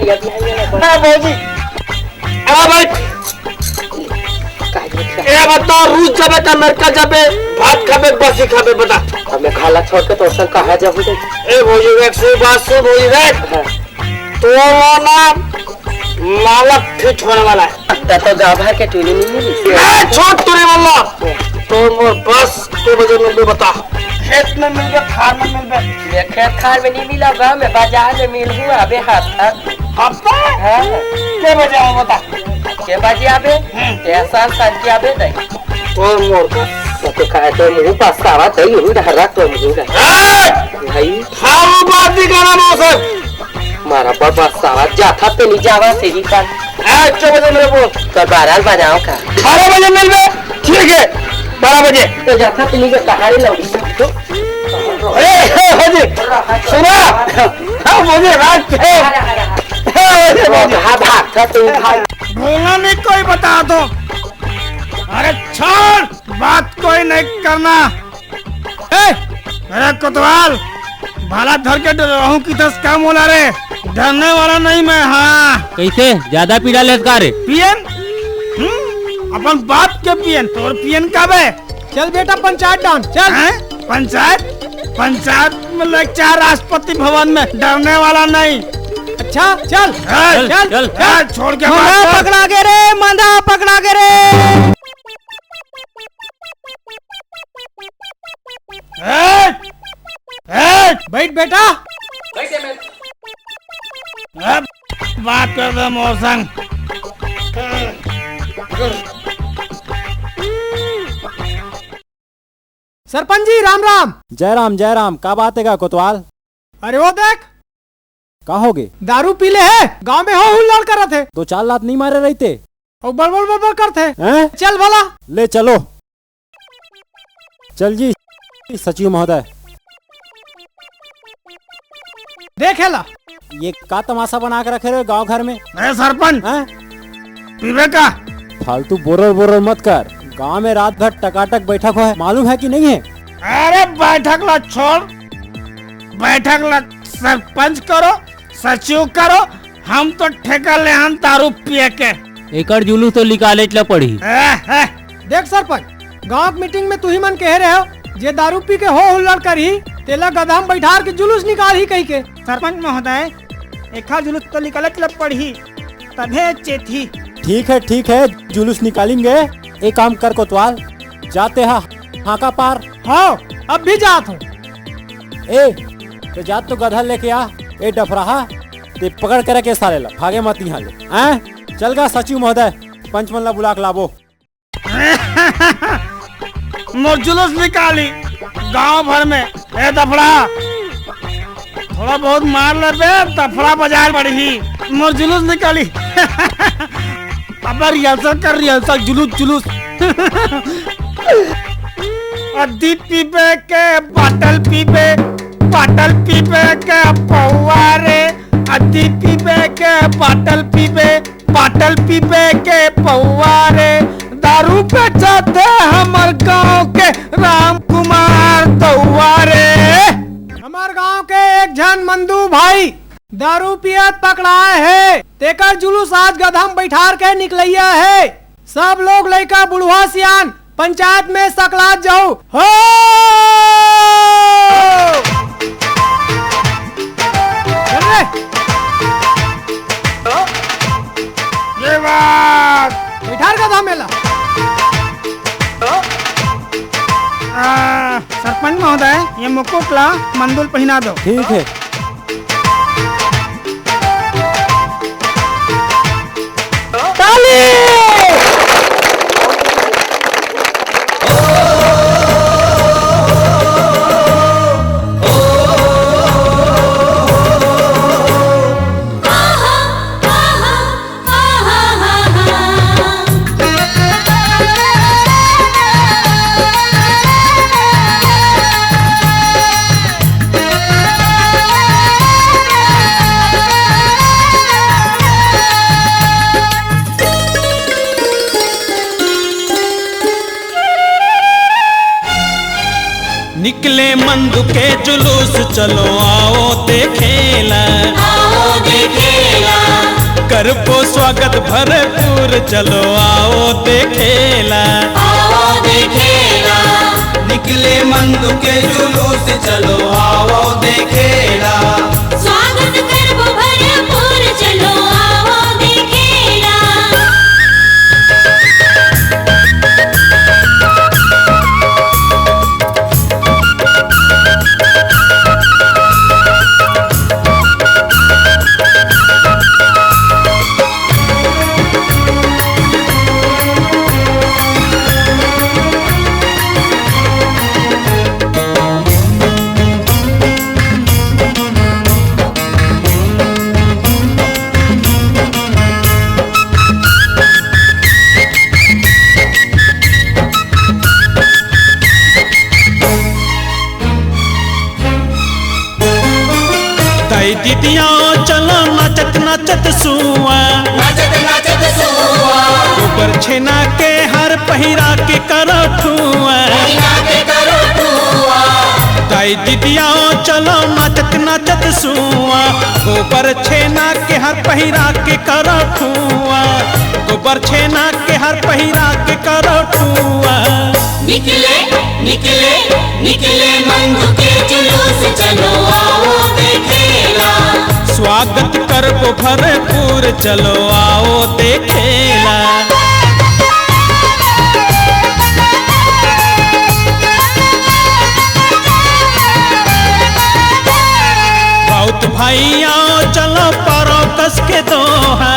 भौजी भाई बता रूस जाबे का अमेरिका जाबे भात खाबे बसी खाबे बता हमें खाला छोड़ के तो सब कहा जाबू ए भौजी एक से बात सुन भौजी देख तो ना मालक फिट होने वाला है तो गाँव भर के टूली नहीं मिली छोड़ तूने वाला तो मोर बस तो बजे मिल बता खेत में मिल गया खार में मिल गया खेत खार में नहीं मिला गाँव में बाजार में मिल हुआ अबे हाथ के बजे आओ बता के बजे आबे ऐसा संख्या आबे नहीं तो मोर तो खाए तो मुंह पास आवा तई हुई हरा तो मुझे भाई खाओ बात नहीं करना मौसम मारा बाबा सावा जाता पे नहीं जावा से ही कर 8 बजे मेरे को कल 12 बजाओ का 12 बजे मिल बे ठीक है 12 बजे तो जाता पे नहीं कहानी लौड़ी ए हाजी सुना हां मुझे रात है भाग था तू बोलना नहीं कोई बता दो अरे छोड़ बात कोई नहीं करना ए मेरा कोतवाल भाला धर के रहूं की दस काम बोला रे डरने वाला नहीं मैं हाँ कैसे ज्यादा पीड़ा लेत रे पीएन अपन बाप के पीएन तोर पीएन कब है चल बेटा पंचायत डाउन चल पंचायत में लेक्चर राष्ट्रपति भवन में डरने वाला नहीं अच्छा चल चल चल, चल छोड़ के पकड़ा के रे मंदा पकड़ा के रे बैठ बेटा अब बात कर दो मौसम सरपंच जी राम राम जय राम का बात है कोतवाल अरे वो देख का होगे दारू पीले है गांव में हो हुल्लड़ कर रहे थे 2-4 लात नहीं मारे रहते और बड़बड़ करते हैं चल भला ले चलो चल जी सचिव महोदय देखेला ये का तमाशा बना के रखे रहे गांव घर में सरपंच पीवे का फालतू बोरर मत कर गांव में रात भर टकाटक बैठक हो है मालूम है कि नहीं है अरे बैठक ला छोड़ बैठक ला सरपंच करो सचिव करो हम तो ठेका ले हम दारू पिए के एकड़ जुलूस तो निकाले पड़ी देख सरपंच गांव मीटिंग में तू ही मन कह रहे हो जे दारू पी के हो हुल्लड़ कर ही तेला गधाम बैठार के जुलूस निकाल ही कही के सरपंच महोदय एका जुलूस तो निकाले पड़ी तभे चेती ठीक है जुलूस निकालेंगे एक काम कर कोतवाल जाते हाका पार हाँ अब भी जात हूँ ए तो जात तो गधा लेके आ ए डफराहा ते पकड़ कर के सारे ला भागे मत यहाँ ले चल गा सचिव महोदय पंचमल्ला बुला के लाबो मोर जुलूस निकाली गांव भर में ए दफड़ा थोड़ा बहुत मार ले बे दफड़ा बाजार बढ़ी मोर जुलूस निकाली अब रिहर्सल जुलूस अद्दी पीपे के बाटल पीपे के पौवा रे अद्दी पीपे के बाटल पीपे के पौवा रे दारू पे चाहते हमार गांव के राम कुमार तौवा रे हमार गांव के एक जन मंदू भाई दारू पियत पकड़ा है तेकर जुलूस आज गधम बैठार के निकलैया है सब लोग लड़का बुढ़वा सियान पंचायत में सकला जाओ हो ये बात बैठार गधा मेला सरपंच महोदय ये मुकुट ला मंदुल पहना दो ठीक है निकले मंदू के जुलूस चलो आओ देखेला करबो स्वागत भरपूर चलो आओ देखेला। निकले मंदु के जुलूस चलो आओ देखेला। स्वागत करबो भरपूर चलो आओ देखेला। ताई दीदिया चलो नाचत नाचत सुआ। ऊपर छेना के हर पहिरा के करो ठुआ। ताई दीदिया चलो नाचत नाचत सुआ। गोबर छेना के हर पहिरा के करो ठुआ। गोबर छेना के हर पहिरा के करो ठुआ। निकले निकले निकले मंदु के जुलूस चलो आओ देखेला। स्वागत करबो भरपूर चलो आओ देखेला। बहुत भाई आओ चलो पारो कस के दोहा।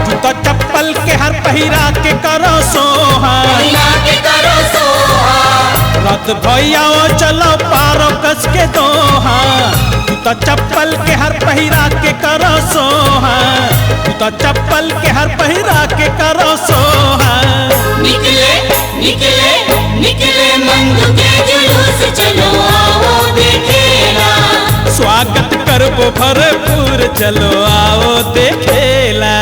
जूता चप्पल के हर पहिरा के करो सोहा। रात भैया चलो पारो कस के दोहा। जूता चप्पल के हर पहिरा के करो सोहा। जूता चप्पल के हर पहिरा के करो सोहा। निकले निकले निकले मंदु के जुलूस चलो आओ देखेला। स्वागत करबो भरपूर चलो आओ देखेला।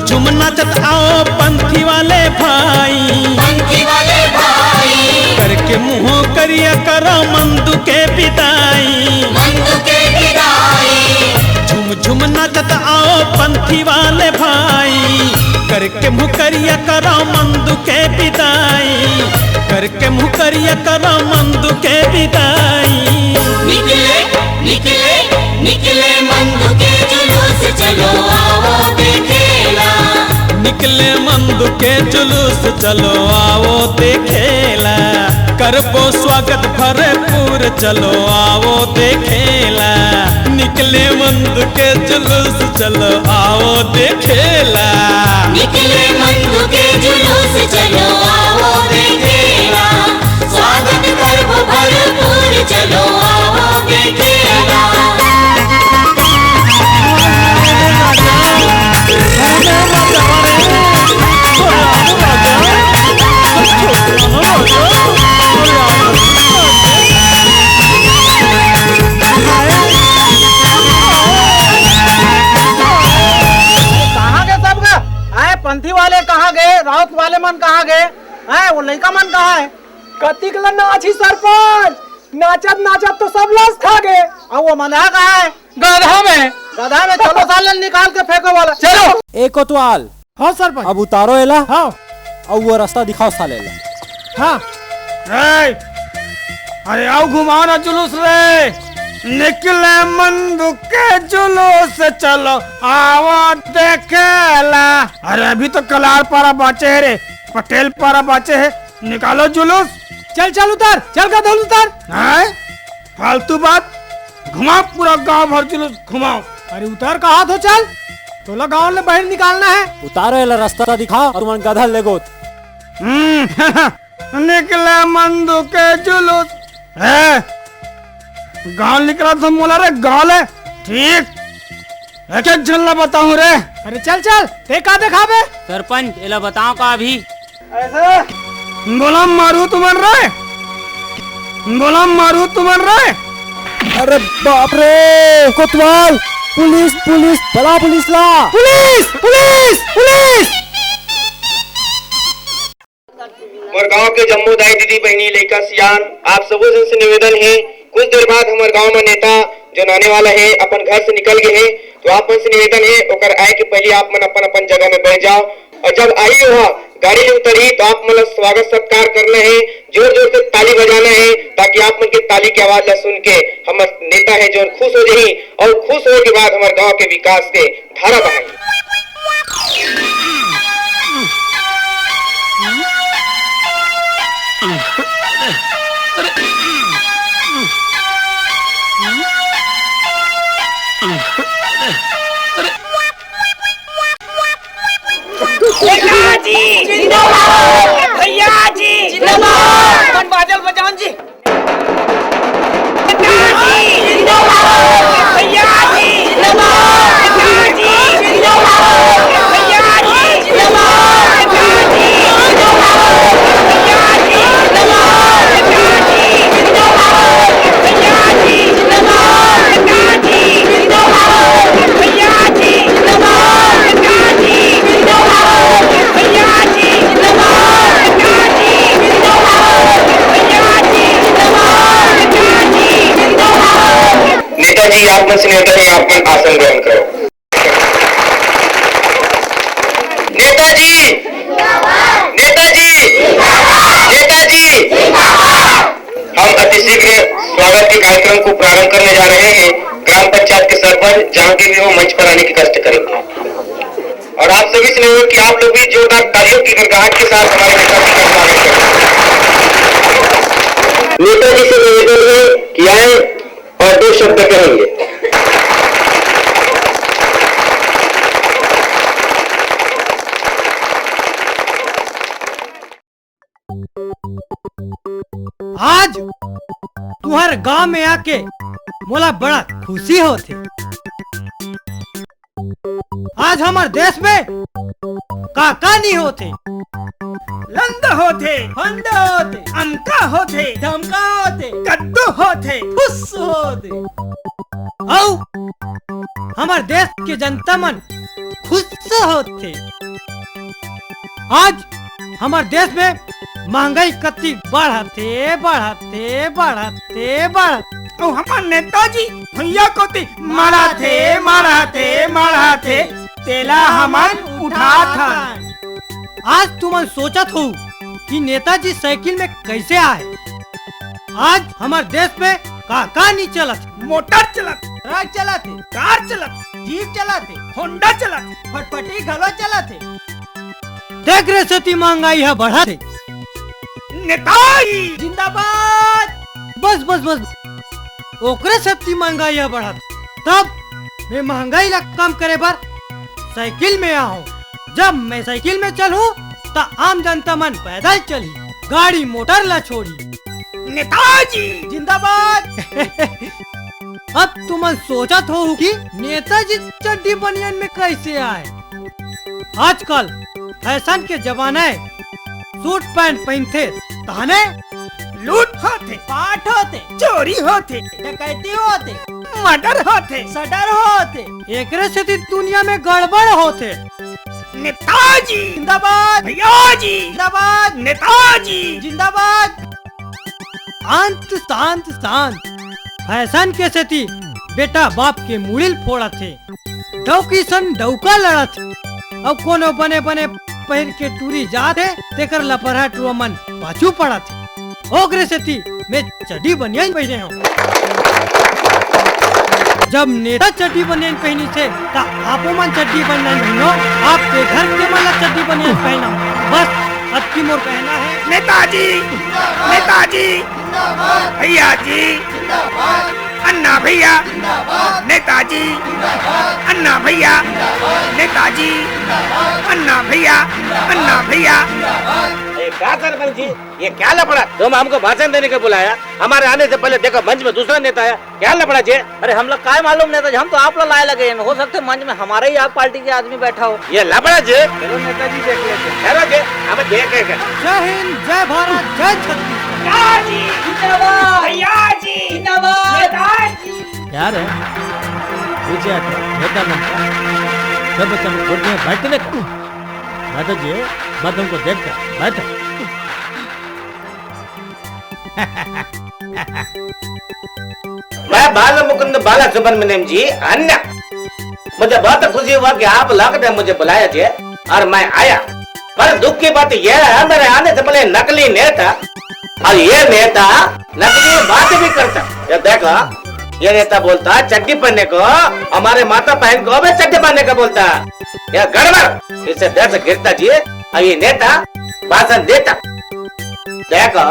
झुम नाचत आओ पंथी वाले भाई। करके मुँह करिया करो मंदु के विदाई। झुम झुम नाचत आओ पंथी वाले भाई। करके मुँह करिया करो मंदु के विदाई। करके मुँह करिया करो मंदु के विदाई। निकले निकले निकले मंदु के जुलूस चलो आओ देखेला। निकले मंदु के जुलूस चलो आओ देखेला। करबो स्वागत भरपूर चलो आओ देखेला। निकले मंदु के जुलूस चलो आओ देखेला। निकले मंदु के जुलूस चलो आओ देखेला। स्वागत करबो भरपूर चलो आओ देखेला। पंथी वाले कहाँ गए? राउत वाले मन कहाँ गए? हैं वो लड़का मन कहाँ है? कतिक नाची सरपंच, नाचत नाचत तो सब लाश खा गए। अब वो मना कहाँ है? गधा में। गधा में चलो साले निकाल के फेंको वाला। चलो एक कोतवाल। हाँ सरपंच। अब उतारो एला। हाँ अब वो रास्ता दिखाओ साले ला। हाँ। अरे आओ घुमाओ ना जुलूस रे। निकले मंदु के जुलूस चलो आओ देखेला। अरे अभी तो कलार पारा बाचे है रे, पटेल पारा बाचे है। निकालो जुलूस। चल चल उतर, चल गधोल उतर। फालतू बात, घुमाओ पूरा गांव भर जुलूस घुमाओ। अरे उतर कहा तो चल, तोला गांव ले बाहर निकालना है। उतारो एला रास्ता दिखाओ और मन गधा ले गोत। निकले मंदु के जुलूस है। गाँव निकला तो मोला रे गाँव है ठीक। एक एक झल्ला बताऊं रे। अरे चल चल देखा देखा बे। सरपंच एला बताओ का अभी ऐसा गुलाम मारू तुमन रे, गुलाम मारू तुमन रे। अरे बाप रे, कोतवाल, पुलिस पुलिस, बड़ा पुलिस ला, पुलिस पुलिस पुलिस। हमारे गांव के जम्मू दाई दीदी बहनी लड़का सियान आप सबों से निवेदन है, कुछ देर बाद हमारे गांव में नेता जो आने वाला है अपन घर से निकल गए हैं, तो आप मन से निवेदन है ओकर आए के पहले आप मन अपन अपन जगह में बैठ जाओ, और जब आई हो गाड़ी में उतरी तो आप मतलब स्वागत सत्कार करना है, जोर जोर से ताली बजाना है, ताकि आप मन के ताली की आवाज ला सुन के हमारे नेता है जो खुश हो जाए, और खुश होने के बाद हमारे गाँव के विकास के धारा बहाएंगे। जी जिंदाबाद, भैया जी जिंदाबाद, अपन बादल बजाओ जी। जिंदाबाद, भैया जी जिंदाबाद, जी जिंदाबाद, भैया जी जिंदाबाद, जी जिंदाबाद, भैया जी जिंदाबाद, जी जिंदाबाद, भैया जी जिंदाबाद, जी जिंदाबाद, भैया जी जिंदाबाद, जी जिंदाबाद, भैया जी जिंदाबाद, जी जिंदाबाद, भैया जी जिंदाबाद, जी जिंदाबाद। नेताजी आप में से निवेदन है आप मन आसन ग्रहण करो। नेताजी नेताजी नेताजी हम अतिशीघ्र स्वागत के कार्यक्रम को प्रारंभ करने जा रहे हैं। ग्राम पंचायत के सरपंच जहाँ के भी वो मंच पर आने की कष्ट करेंगे, और आप सभी से निवेदन कि आप लोग भी जोरदार तालियों की गड़गड़ाहट के साथ हमारे नेताजी का स्वागत करें। नेताजी से निवेदन है कि आए और 2 शब्द कहेंगे। आज तुम्हारे गांव में आके मोला बड़ा खुशी होती। आज हमारे देश में काका नहीं होते, लंदा होते, फंदा होते, अमका होते, धमका होते, कद्दू होते, फुस होते, और हमारे देश के जनता मन खुश होते। आज हमारे देश में महंगाई कति बढ़ते बढ़ते बढ़ते बढ़ते, और हमारे नेताजी भैया को माराते तेला हमन उठा था। आज तुम सोचत हो कि नेताजी साइकिल में कैसे आए। आज हमारे देश में का नहीं चलत, मोटर चलत, ट्रक चलाते, कार चलत, जीप चलाते, होंडा चलत, फटफटी घलो चलाते। देख रहे सती महंगाई है बढ़ाते। नेताजी जिंदाबाद। बस बस बस ओकरे सती महंगाई है बढ़ात, तब मैं महंगाई ला कम करे बर साइकिल में आऊं। जब मैं साइकिल में चलूं तो आम जनता मन पैदल चली, गाड़ी मोटर ला छोड़ी। नेताजी जिंदाबाद। अब तुम सोचत हो कि नेताजी चड्डी बनियान में कैसे आए। आजकल फैशन के जमाना है, सूट पैंट पहनते ताने लूट होते, पाठ होते, चोरी होते, डकैती होते, मर्डर होते, सडर होते। एकरे से दुनिया में गड़बड़ होते। नेताजी जिंदाबाद, भैया जी जिंदाबाद, नेताजी जिंदाबाद। शांत शांत शांत फैशन के सेती बेटा बाप के मुड़िल फोड़ा थे, डौकी सन डौका लड़ा थे, अब कोनो बने बने पहन के टूरी जाते तेकर लपरहा टुआ मन पाछू पड़ा थे। ओकरे सेती मैं चड्डी बनियान पहने हूँ। जब नेता चड्डी बनियान पहनी थे तो आपो मन चड्डी बनियान पहनो, आपके घर के मन चड्डी बनियान पहना। बस अब की मोर कहना है नेताजी नेताजी भैया जी अन्ना भैया नेताजी अन्ना भैया नेताजी अन्ना भैया अन्ना भैया। क्या सरपंच जी, ये क्या लफड़ा? तुम हमको भाषण देने को बुलाया, हमारे आने से पहले देखो मंच में दूसरा नेता आया, क्या लफड़ा जी? अरे हम लोग काय मालूम नेता जी, हम तो आप लोग लाए लगे हैं। हो सकते मंच में हमारे ही आप पार्टी के आदमी बैठा हो। ये लफड़ा जी। चलो नेताजी देख लेते हैं। चलो जी, हम देखेंगे। जय हिंद, जय भारत, जय छत्तीसगढ़। यार पीछे नेता बनता सब बच्चा बैठने बैठो जी, मैं तुमको देखता बैठो। मैं बाल मुकुंद बाला सुब्रमण्यम जी अन्य, मुझे बहुत खुशी हुआ कि आप लोग ने मुझे बुलाया जी और मैं आया। पर दुख की बात यह है, मेरे आने से पहले नकली नेता, और ये नेता नकली बात भी करता। ये देखो, ये नेता बोलता चड्डी पहनने को, हमारे माता बहन को भी चड्डी पहनने को बोलता। यह गड़बड़, इससे देश गिरता जी। और ये नेता भाषण देता। देखो,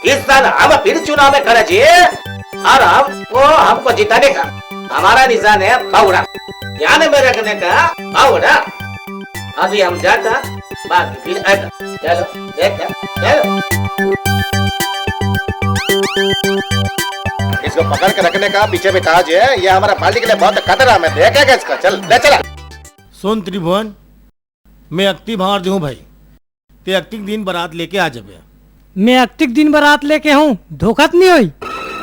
इस साल हम फिर चुनाव में खड़े जी, और हमको जिताने का हमारा निशान है फावड़ा, ध्यान में रखने का फावड़ा। अभी हम जाता, बात फिर आएगा। चलो देखते, चलो इसको पकड़ के रखने का पीछे भी ताज है, ये हमारा पार्टी के लिए बहुत खतरा में देखेगा इसका। चल ले चला। सुन त्रिभुवन, मैं अक्ति भार दूं भाई, ते अक्ति दिन बारात लेके आ जाबे। मैं अक्तिक दिन बारात लेके हूँ, धोखा तो नहीं हुई?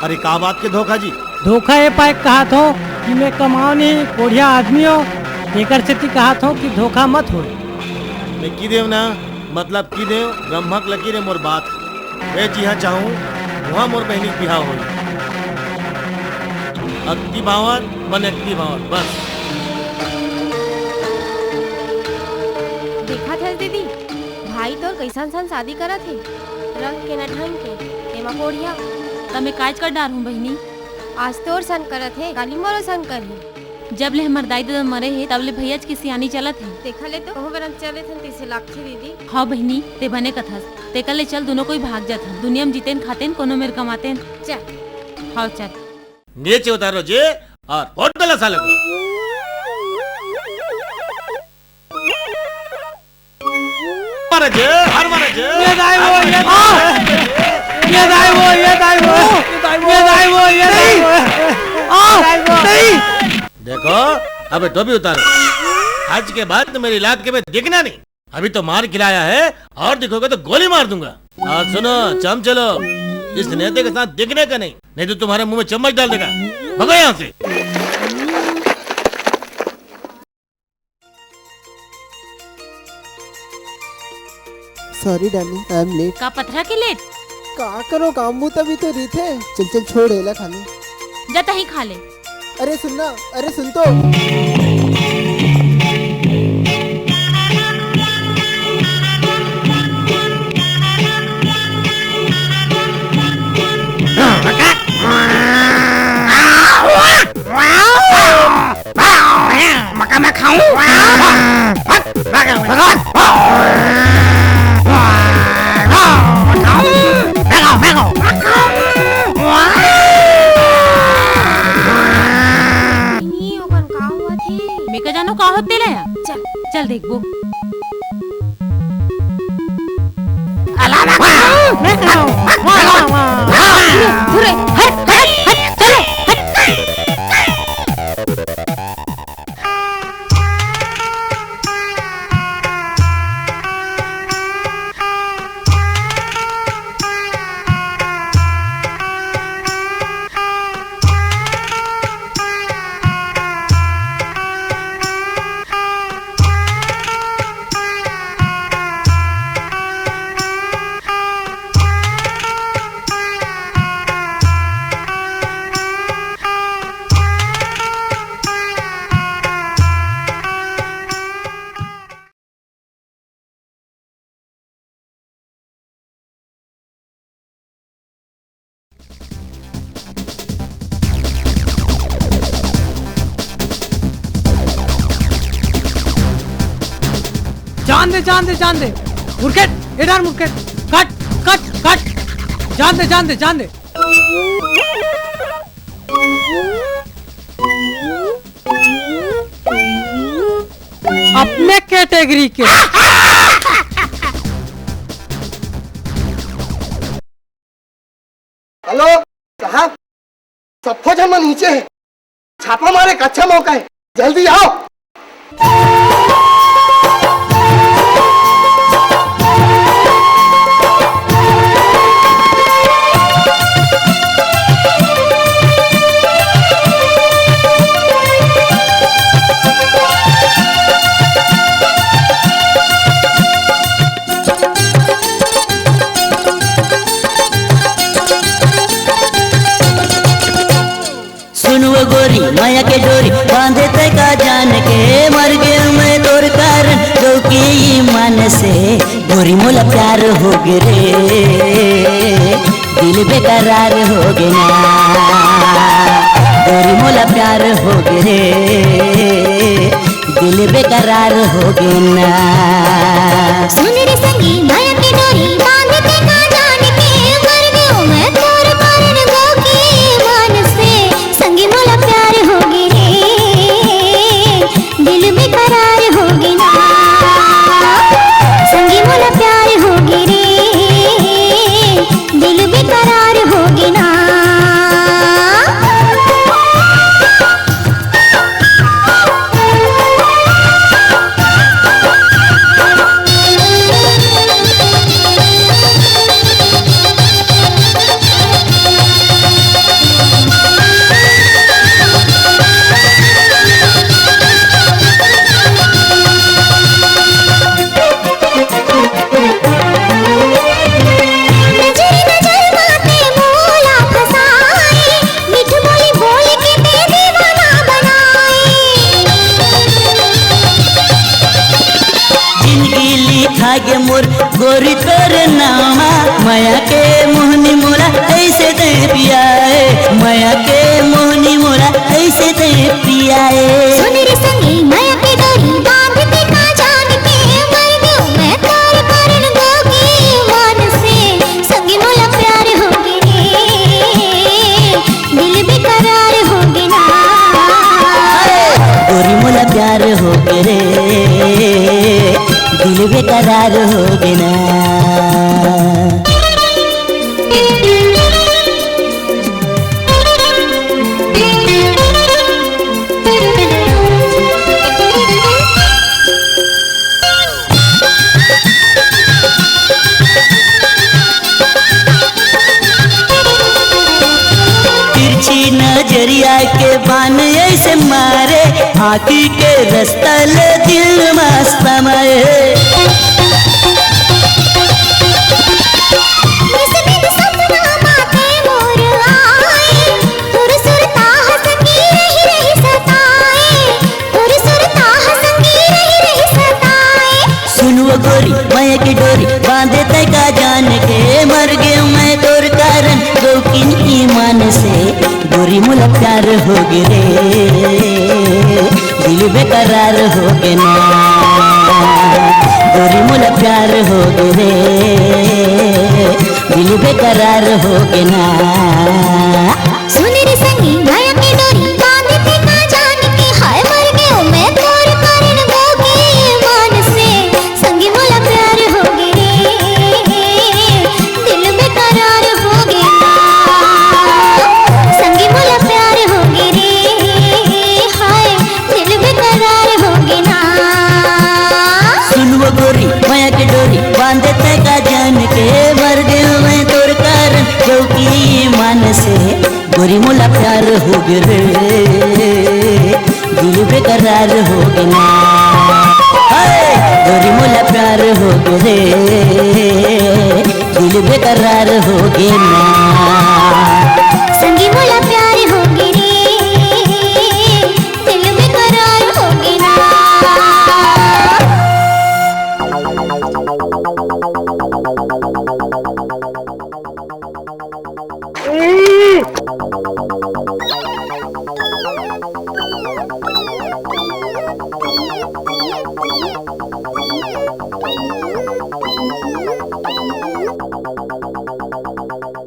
अरे का बात के धोखा जी? धोखा ये पाए कहा था कि मैं कमाओ नहीं, कोढ़िया आदमी हो, एकर से कहा था कि धोखा मत हो। मैं की देव ना, मतलब की देव ब्रह्मक लकी रे मोर बात। मैं जिहा चाहूँ वहाँ मोर बहनी बिहा हो। अक्ति भावर मन अक्ति भावर, बस। देखा था दीदी, भाई तो कैसन सन शादी करा थे, रंग के न ढंग के, एमा कोढ़िया। तब मैं काज कर डार हूँ बहनी। आज तोर सन करत है, गाली मारो सन कर है। जब ले हमार दाई दादा मरे है, तब ले भैया की सियानी चलत है। देखा ले तो कहूँ बरन चले थे तीसरे लाख थी दीदी। हाँ बहनी, ते बने कथस, ते कल ले चल दोनों कोई भाग जात हन। दुनिया में जीतेन खातेन, कोनो मेर कमातेन। चल। हाँ चल। नीचे उतारो जे और वोट डाला साले को। मारा जे, हर मारा जे। ये दाई वो, ये दाई वो, ये दाई वो, ये दाई वो, ये दाई वो। नहीं। देखो, अब तो भी उतारो। आज के बाद तो मेरे इलाके में दिखना नहीं। अभी तो मार खिलाया है, और दिखोगे तो गोली मार दूंगा। और सुनो, चम चलो, इस नेता के साथ दिखने का नहीं तो तुम्हारे मुंह में चम्मच डाल देगा। भगो यहाँ से। Sorry darling, I am late. का पथरा के लेट? का करो, काम तभी तो रही थे। चल चल छोड़ एला खाने। जाता ही खा ले। अरे सुनना, अरे सुन तो। मक्का मैं खाऊं? जानो का होते ले। चल चल देखबो। मैं खाऊं। जान दे मुर्केट, इधर मुर्केट, कट कट कट, जान दे। अपने कैटेगरी के सब फौज हम नीचे है, छापा मारे का अच्छा मौका है, जल्दी आओ। गोरी माया के डोरी बांधे ते का जान के मर गए मैं तोर कारण जो की मन से गोरी मोला प्यार हो गे रे दिल बेकरार हो गे ना गोरी मोला प्यार हो गे रे दिल बेकरार हो गे ना सुन रे संगी माया के डोरी बांधे ते का जान के मर गए मैं तोर कारण जो की मन से संगी मोला प्यार हो गे रे दिल बेकरार हो गे ना संगी मोला प्यार हो गे रे दिल बेकरार हो गे ना। आगे मोर गोरी तोर नामा माया के मोहनी मोरा ऐसे दे पियाए माया के मोहनी मोरा ऐसे दे पियाए सुन रे संगी माया के डोरी बांधते का जान के मर गयो मैं तोर कारण गोगी मन से संगी मोला प्यार हो गे रे दिल बेकरार हो गे ना गोरी मोला प्यार हो गे रे दिल बेकरार हो गे ना। तिरछी नजरिया के बान ऐसे मारे आँखी के रास्ता ले दिल मस्त मारे गोरी माया की डोरी बांधे ते का जान के मर गए मैं तोर कारण गोकिन ईमान से गोरी मुला प्यार हो गे रे दिल बेकरार हो गे ना गोरी मुला प्यार हो गे रे दिल बेकरार हो गे ना। सुन रे संगी माया की डोरी बांधे ते का जान के हाय मर गयो मैं तोर कारण गोगी मन से संगी मोला प्यार हो गे रे दिल बेकरार हो गे ना संगी मोला प्यार हो गे रे हाय दिल बेकरार हो गे ना। सुन वो गोरी माया की डोरी बांधे ते का जान के मर गए मैं तोर कारण क्योंकि मन से गोरी मोला प्यार हो गे रे दिल बेकरार हो गे ना गोरी मोला प्यार हो गे रे दिल बेकरार हो गे ना संगी मोला प्यार हो गे रे दिल बेकरार हो गे ना।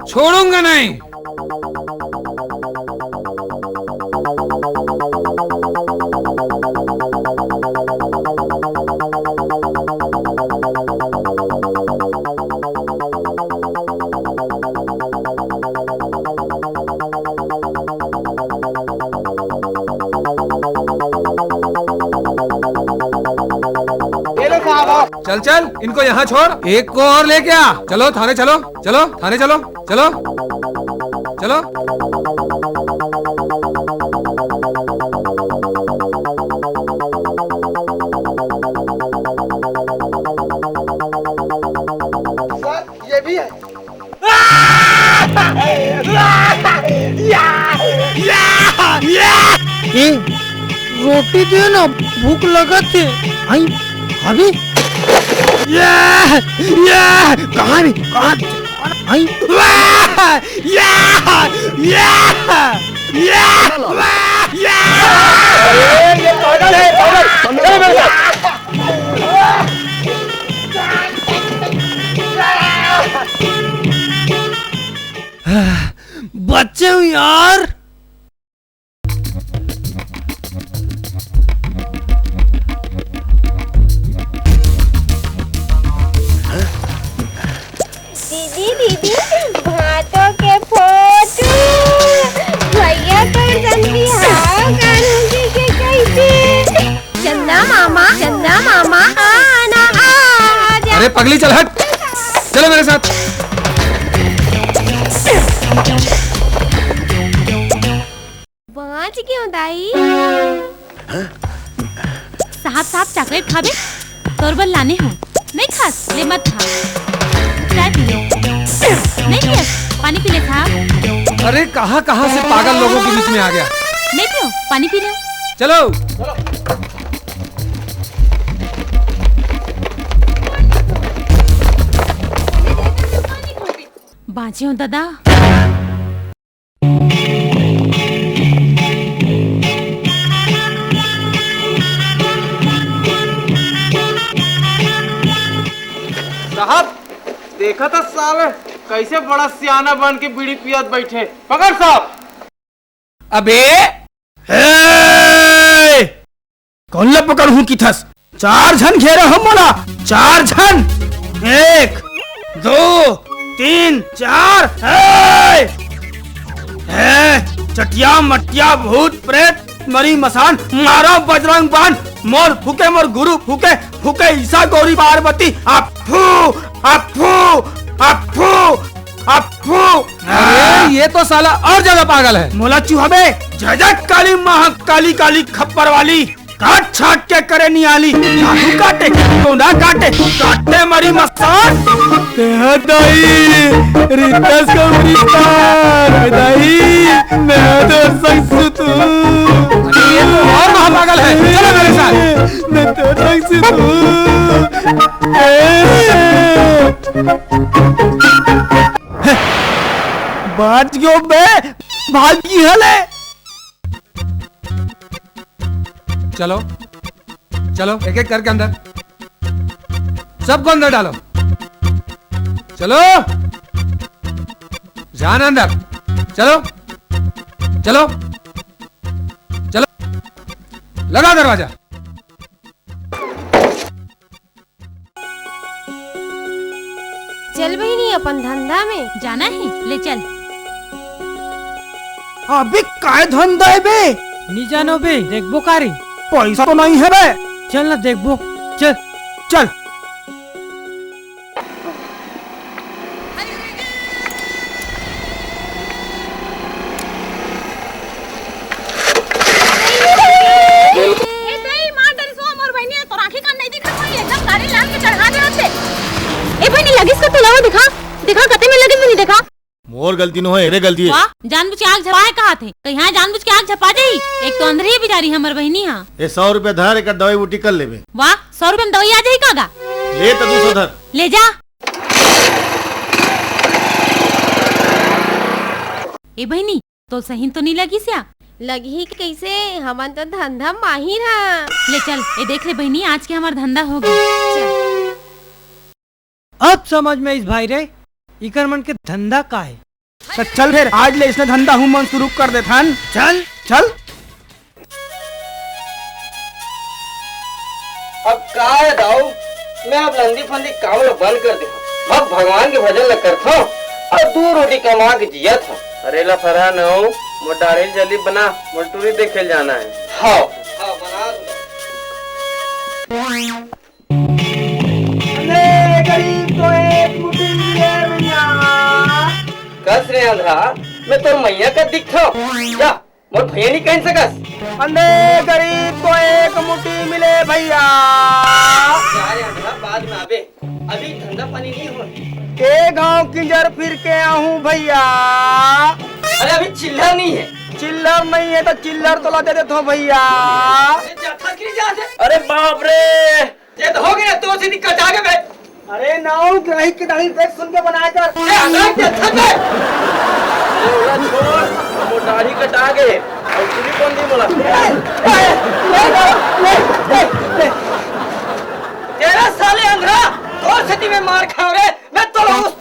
छोड़ूंगा नहीं। चल चल, इनको यहाँ छोड़, एक को और लेके आ। चलो थाने चलो, चलो थाने चलो, चलो चलो। ये भी है। ए, रोटी दे ना, भूख लगा थे। आई अभी कहाँ भी कहाँ आई बच्चे हूँ यार। दीदी भातों के फोटो भैया तो जल्दी हाँ करूँगी कि कैसे। चंदा मामा आना आ। अरे पगली चल हट, चलो मेरे साथ। बाँच क्यों दाई? साहब चॉकलेट खाबे? तोरबल लाने हो, नहीं खास ले मत खा। चाय पी लो, नहीं पिया पानी पी ले साहब। अरे कहाँ से पागल लोगों के बीच में आ गया। नहीं पियो, पानी पी लो। चलो बाँचे हो दादा। साहब देखा था साले कैसे बड़ा सियाना बन के बीड़ी पियत बैठे। पकड़ साहब। अबे कौन ला पकड़ हूँ की थस? 4 जन घेरे हो मोला, 4 जन। 1 2 3 4। चटिया मटिया भूत प्रेत मरी मसान मारो बजरंग बान, मोर फूके मोर गुरु फूके फूके ईसा गौरी पार्वती। अफू अफू अफू अफू। अरे ये तो साला और ज्यादा पागल है। मोला चूहबे झझक काली महाकाली काली खप्पर वाली काट छाट के करे नियाली। जादू काटे टोना काटे काटे मरी मसान। दाई रितस को दाई मैं तो संग तू। ये तो और महापागल है, चलो मेरे साथ। मैं तो संग बाज गयो बे भागी हले। चलो चलो एक एक करके अंदर, सबको अंदर डालो। चलो जान अंदर, चलो चलो चलो, लगा दरवाजा। चल बहिनी अपन धंधा में जाना है, ले चल। अबे काय धंधा है बे? नहीं जानो बे, देखबो कारी। पैसा तो नहीं है बे। चल ना देखबो, चल चल। देखा मोर गलती न है, गलती है। जानबूझ के आग झपाए कहा थे, कहीं यहाँ जानबूझ के आग झपा जाई। एक तो अंदर ही बिचारी हमर बहनी हाँ। ये 100 रुपया धर, एक दवाई बूटी कर लेबे। वाह 100 रुपया में दवाई आ जाई कागा? ले तो 200 धर, ले जा। ए बहनी तो सही तो नहीं लगी सिया? लगी कैसे, हमन तो धंधा माहिर है। ले चल, ये देख ले बहनी आज के हमारा धंधा हो गया। अब समझ में इस भाई रे इकर मन के धंधा का है। तो चल फिर आज ले इसने धंधा हूँ मन शुरू कर दे थान। चल चल। अब का है दाऊ, मैं अब नंदी फंदी काम बंद कर दे। अब भगवान के भजन ल करथो और 2 रोटी कमा के जिया था। अरे ला फरहा न हो, मोटारे जल्दी बना, मोटूरी देखे जाना है। हाँ हाँ बना। सकस रे अंधा, मैं तोर मैया का दिखो क्या मोर भैया नहीं कह सकस। अंधे गरीब को एक मुट्ठी मिले भैया। यार अंधा बाद में आवे, अभी धंधा पानी नहीं हुआ। के गांव किंजर फिर के आऊं भैया। अरे अभी चिल्लर नहीं है। चिल्लर नहीं है तो चिल्लर तो ला दे देता हूँ भैया। अरे बाप रे, ये तो हो गया तो से निकल जागे बे। अरे नाउ ग्राही की दाढ़ी देख सुन के बनाया कर। वो दाढ़ी कटा गए और तुझे कौन दी बोला? तेरा साले अंधा दो सती में मार खाओ रे, मैं तो उस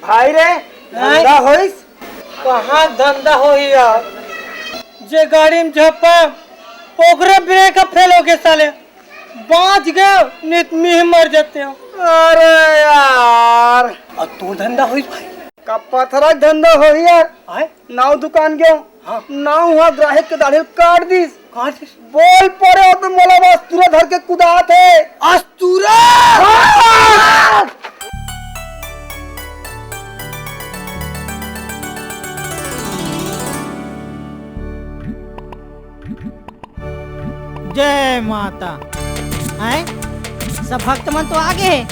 भाई रे धंधा होइस? कहाँ धंधा हो यार, जे गाड़ी में झप्पा ओकरे ब्रेक फेल हो गए साले, बाँच गए नित में मर जाते हो। अरे यार और तू धंधा होइस भाई? का पथरा धंधा हो यार। नाव दुकान गयो, नाव हुआ ग्राहक के दाढ़ी काट दिस। बोल पड़े हो तो मोला अस्तूरा धर के कुदा थे। अस्तूरा जय माता। हैं सब भक्त मन तो आगे है,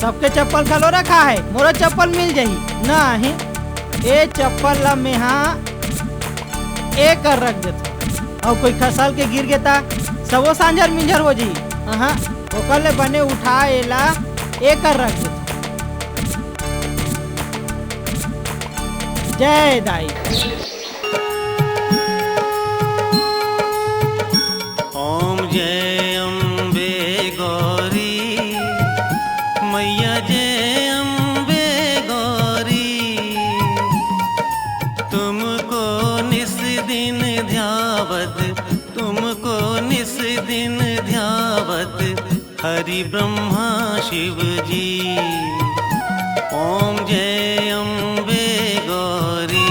सबके चप्पल खलो रखा है, मोरा चप्पल मिल जाही नहीं। ए चप्पल ला में हाँ एक कर रख देता और कोई खसल के गिर गया सबो सांझर मिंझर हो जी। हाँ ओकर ले बने उठाए ला एक कर रख देता। जय दाई। ओम जय अम्बे गौरी मैया, जय अम्बे गौरी। तुमको निस दिन ध्यावत, तुमको निस दिन ध्यावत हरि ब्रह्मा शिव जी। ओम जय अम्बे गौरी।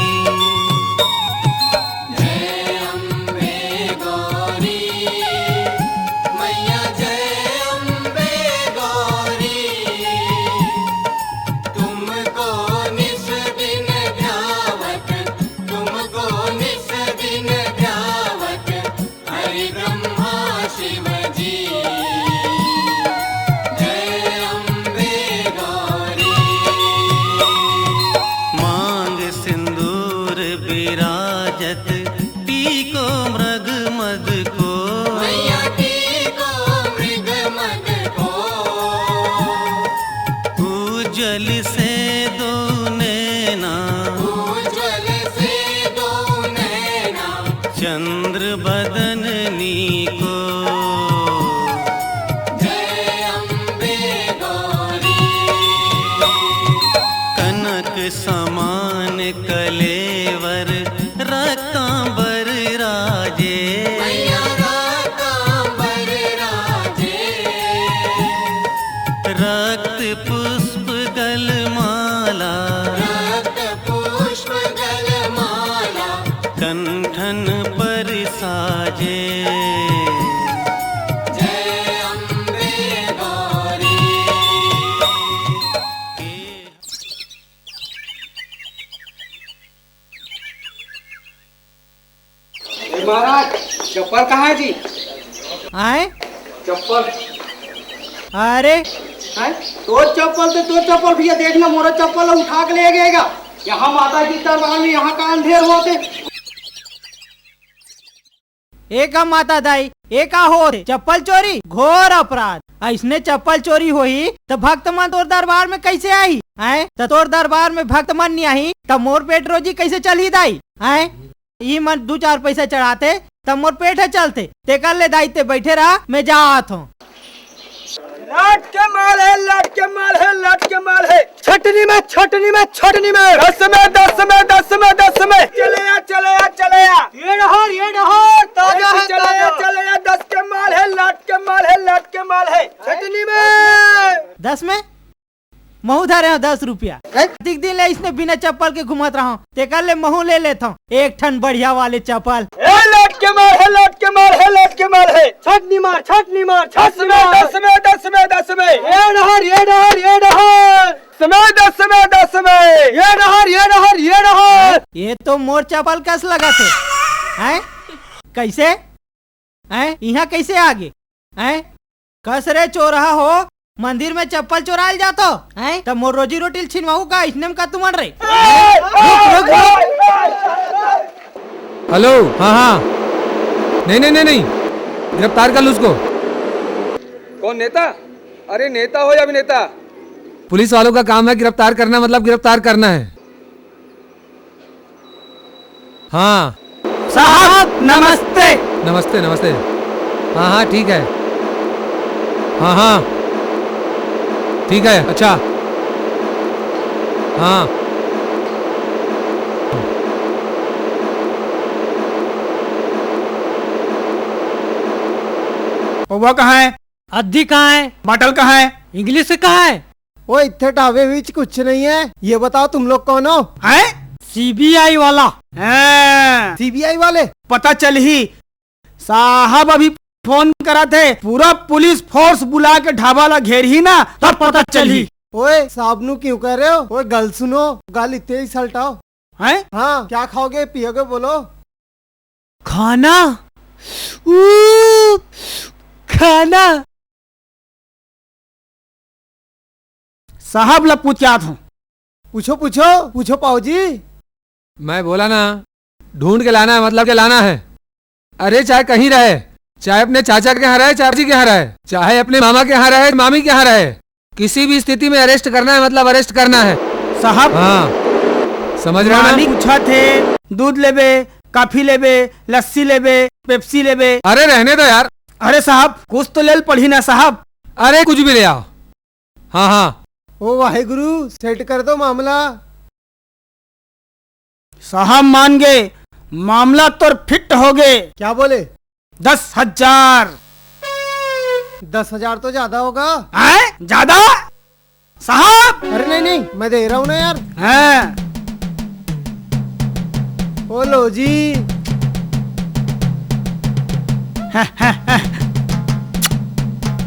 चंद्र बदननी को जय अम्बे गौरी। कनक समान कलेवर रक्तांबर राजे, रक्त पुष्प गलमाला, कंठन पर साजे। जय अम्बे गौरी। महाराज चप्पल कहाँ है जी? आए चप्पल? अरे तो चप्पल भैया देखना, मोरा चप्पल उठा के ले गएगा। यहाँ माता की दरबार में यहाँ का अंधेर होते। एका माता दाई एका हो चप्पल चोरी घोर अपराध। ऐसने चप्पल चोरी होई तो भक्त मन तोर दरबार में कैसे आई? आए तो तोर दरबार में भक्त मन नहीं आई तब मोर पेट रोजी कैसे चली दाई? आए ये मन 2-4 पैसे चढ़ाते तब मोर पेट है चलते। ते कर ले दाई ते बैठे रहा, मैं जात हूँ। लट के माल है, लट के माल है, लट के माल है। छटनी में, छटनी में, छटनी में। 10 में, 10 में, 10 में, 10 में। चले आ, चले आ, चले आ। ये डहर ताजा है, चले आ, चले आ। 10 के माल है, लट के माल है, लट के माल है। छटनी में 10 में महू धरे हो 10 रुपया। दिख दिन ले इसने बिना चप्पल के घुमत रहा हूँ, ते कर ले महू ले लेता हूँ एक ठन बढ़िया वाले चप्पल। लट के मार है, लौट के मार है, लौट के मार है। छटनी मार, छटनी मार, 10 में 10 में 10 में 10 में। ये नहर, ये नहर, ये नहर। 10 में 10 में 10 में। ये नहर, ये नहर, ये नहर। ये तो मोर चपल कस लगा थे। हैं? कैसे? हैं? यहाँ कैसे आगे? हैं? कस रे चोरहा हो, मंदिर में चप्पल चोराल जातो हैं? तब मोर रोजी रोटी छिनवाऊ का इसने का तुम रे? हेलो, हाँ हाँ, नहीं नहीं नहीं नहीं, गिरफ्तार कर लो उसको। कौन नेता? अरे नेता हो या अभिनेता? पुलिस वालों का काम है गिरफ्तार करना, मतलब गिरफ्तार करना है। हाँ साहब नमस्ते। नमस्ते नमस्ते। हाँ हाँ ठीक है, हाँ हाँ ठीक है, अच्छा हाँ। वो कहाँ है? अद्दी कहाँ है? बाटल कहाँ है? इंग्लिश कहाँ है? वो इतने ढाबे बीच कुछ नहीं है। ये बताओ तुम लोग कौन हो? हैं? सीबीआई वाला। सीबीआई वाले? पता चल ही साहब अभी फोन करा थे, पूरा पुलिस फोर्स बुला के ढाबा ला घेर ही ना, तब पता चल ही। ओए साबनु क्यों कह रहे हो? ओए गल सुनो, गाल इतने ही सलटाओ। हैं? हाँ, क्या खाओगे पियोगे बोलो? खाना? खाना? साहब ला पूछा था। पूछो पूछो पूछो पाओ जी। मैं बोला ना, ढूंढ के लाना है, मतलब के लाना है। अरे चाहे कहीं रहे, चाहे अपने चाचा के यहाँ रहे, चाची के यहाँ रहे, चाहे अपने मामा के यहाँ रहे, मामी के यहाँ रहे, किसी भी स्थिति में अरेस्ट करना है, मतलब अरेस्ट करना है साहब। हाँ समझ रहे हो? पूछा थे दूध लेबे, कॉफी लेबे, लस्सी लेबे, पेप्सी लेबे। अरे रहने दो यार। अरे साहब कुछ तो लेल पढ़ी ना साहब। अरे कुछ भी ले आओ। हाँ हाँ। ओ वाहेगुरु, सेट कर दो मामला। साहब मान गए, मामला तो फिट हो गए। क्या बोले? 10,000। 10,000 तो ज्यादा होगा। हैं? ज्यादा साहब? अरे नहीं नहीं, मैं दे रहा हूँ ना यार। हैं? ओ लो जी।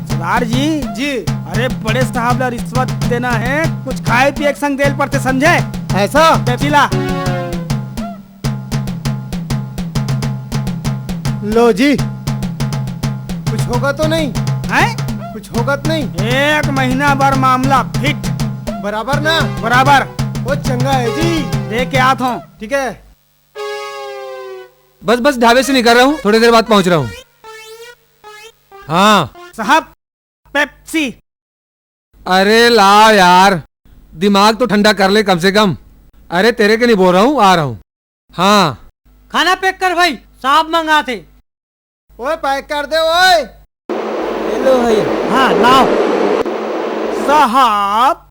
सरदार जी जी। अरे बड़े साहब ला रिश्वत देना है, कुछ खाए पिए संग देल पड़ते, समझे? ऐसा? पेप्सी ला। लो जी, कुछ होगा तो नहीं? हैं? कुछ होगा तो नहीं? 1 महीना भर मामला फिट। बराबर ना? बराबर। वो चंगा है जी। दे के आत हूँ। ठीक है। बस बस ढाबे से निकल रहा हूँ, थोड़ी देर बाद पहुँच रहा हूँ। हाँ साहब पेप्सी। अरे लाओ यार, दिमाग तो ठंडा कर ले कम से कम। अरे तेरे के नहीं बोल रहा हूँ, आ रहा हूँ। हाँ खाना पैक कर भाई, साहब मंगा थे। ओए पैक कर दे ओए। लो भैया। हाँ लाओ। साहब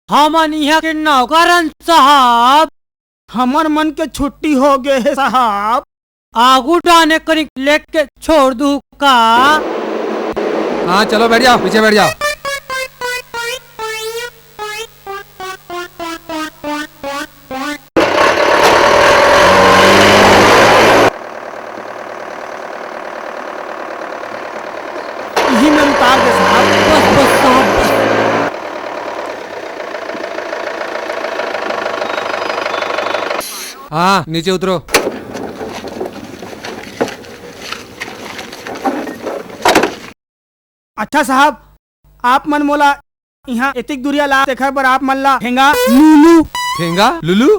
हमन यहाँ के नौकरन साहब, हमर मन के छुट्टी हो गए है साहब। आगू डाने करी लेके छोड़ दू का? हाँ चलो बैठ जाओ, पीछे बैठ जाओ। यही में उतार दे साहब। बस बस साहब बस। हाँ नीचे उतरो। अच्छा साहब, आप मन मोला यहाँ एतिक दूरिया ला देखा पर आप मन ला ठेंगा लुलू। ठेंगा लुलू?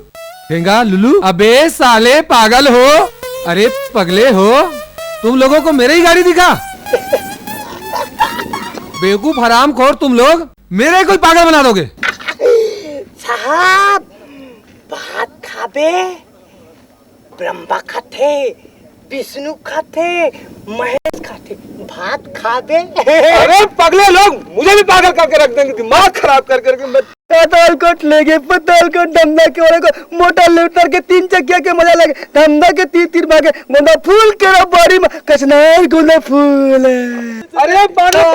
ठेंगा लुलू? अबे साले पागल हो? अरे पगले हो तुम लोगों को मेरी ही गाड़ी दिखा? बेवकूफ हराम खोर तुम लोग, मेरे कोई पागल बना दोगे। साहब भात खाबे? ब्रह्मा खाते, विष्णु खाते, महेश खाते, भात खाबे? अरे पगले लोग मुझे भी पागल करके रख देंगे, दिमाग खराब कर करके। पतालकोट ले गए, पतालकोट धंधा के वाले को मोटर ले उतर के 3 चक्किया के मजा लगे, धंधा के 3 भागे, गोंदा फूल के बाड़ी में कचनार गोंदा फूल। अरे भागो।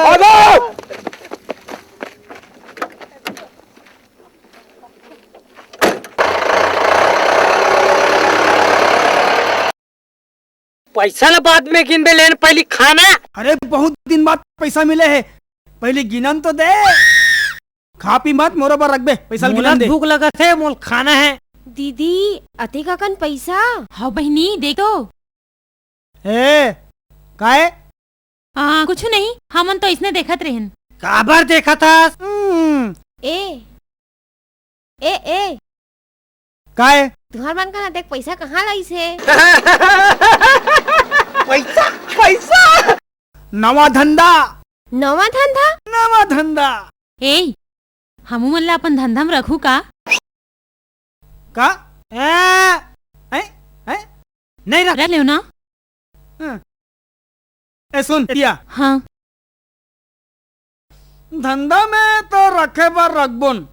पैसा ला बाद में गिन दे लेन पहले खाना। अरे बहुत दिन बाद पैसा मिले है, पहले गिनन तो दे। खा पी मत मोरो पर रख बे, पैसा गिनन दे। भूख लगा थे मोल खाना है। दीदी अति काकन पैसा। हाँ बहनी देख तो। ए काहे? कुछ नहीं, हमन तो इसने देखत रहन। काबर देखा था? ए ए ए काहे? तुम्हार मन का देख पैसा कहाँ लाई से? पैसा पैसा नवा धंधा। नवा धंधा? नवा धंधा। ए हमू मन ला अपन धंधा में रखू का? का? नहीं रख ले ना। ए सुन दिया। हाँ धंधा में तो रखे पर रखबोन,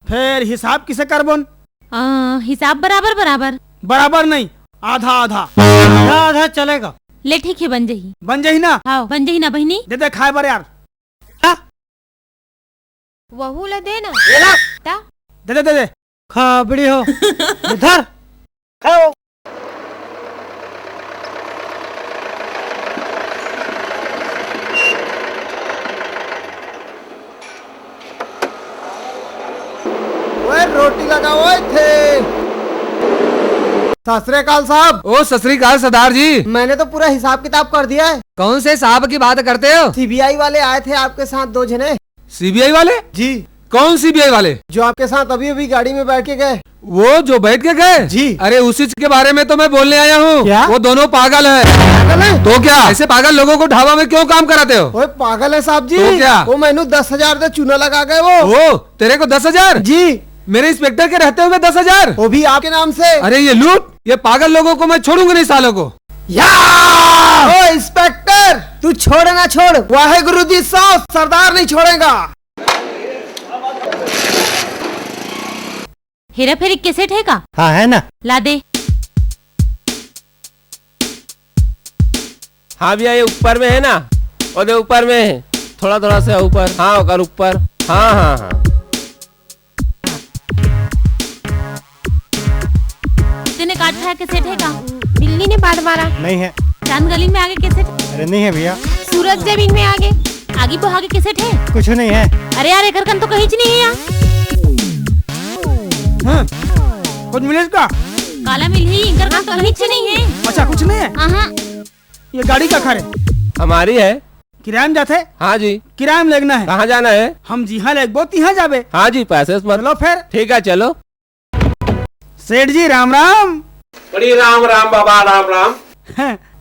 फिर हिसाब किसे करबोन? हिसाब बराबर बराबर। बराबर नहीं, आधा आधा। आधा आधा चलेगा। ले ठीक है, बन जाही। बन जाही ना? हाँ बन जाही ना बहनी। दे दे खाए बर यार। वहू ला दे ना। दे दे दे दे। खाबड़ी हो इधर खाओ। रोटी लगाओ थे। सत श्री अकाल साहब। ओ सत श्री अकाल सरदार जी। मैंने तो पूरा हिसाब किताब कर दिया है। कौन से साहब की बात करते हो? सीबीआई वाले आए थे आपके साथ 2 जने। सीबीआई वाले? जी। कौन सीबीआई वाले? जो आपके साथ अभी अभी गाड़ी में बैठ के गए। वो जो बैठ के गए? जी। अरे उसी के बारे में तो मैं बोलने आया हूँ। क्या? वो दोनों पागल है। पागल है? तो क्या ऐसे पागल लोगों को ढाबा में क्यों काम कराते हो? वो पागल है साहब जी। तो क्या? वो मैंने 10,000 दे चूना लगा गए वो तेरे को 10,000? जी। मेरे इंस्पेक्टर के रहते हुए 10,000? वो भी आपके नाम से। अरे ये लूट, ये पागल लोगों को मैं छोड़ूंगा नहीं सालों को। ओ इंस्पेक्टर तू छोड़ ना छोड़, वाहेगुरु जी सौ सरदार नहीं छोड़ेगा। हेरा फेरी कैसेट है का? हाँ है ना। ला दे। हाँ भैया ये ऊपर में है ना, और ऊपर में है, थोड़ा थोड़ा सा ऊपर। हाँ ओकर ऊपर। हाँ हाँ हाँ। तूने काट खाया कैसेट है का? बिल्ली ने बात मारा। नहीं है। चांद गली में आगे कैसेट? अरे नहीं है भैया। सूरज जमीन में आगे। आगे वो आगे कैसेट है? कुछ नहीं है। अरे यार एक तो कहीं नहीं है यहाँ। कुछ मिले इसका? काला मिल ही इनकर काम तो कहीं नहीं है। अच्छा कुछ नहीं है। ये गाड़ी का खरे? हमारी है। किराए में जाते? हाँ जी। किराए में लेना है। कहाँ जाना है? हम जी हाँ लेगबो तिहाँ जाबे। हाँ जी पैसे चलो फिर। ठीक है चलो। सेठ जी राम राम। बड़ी राम राम बाबा राम राम।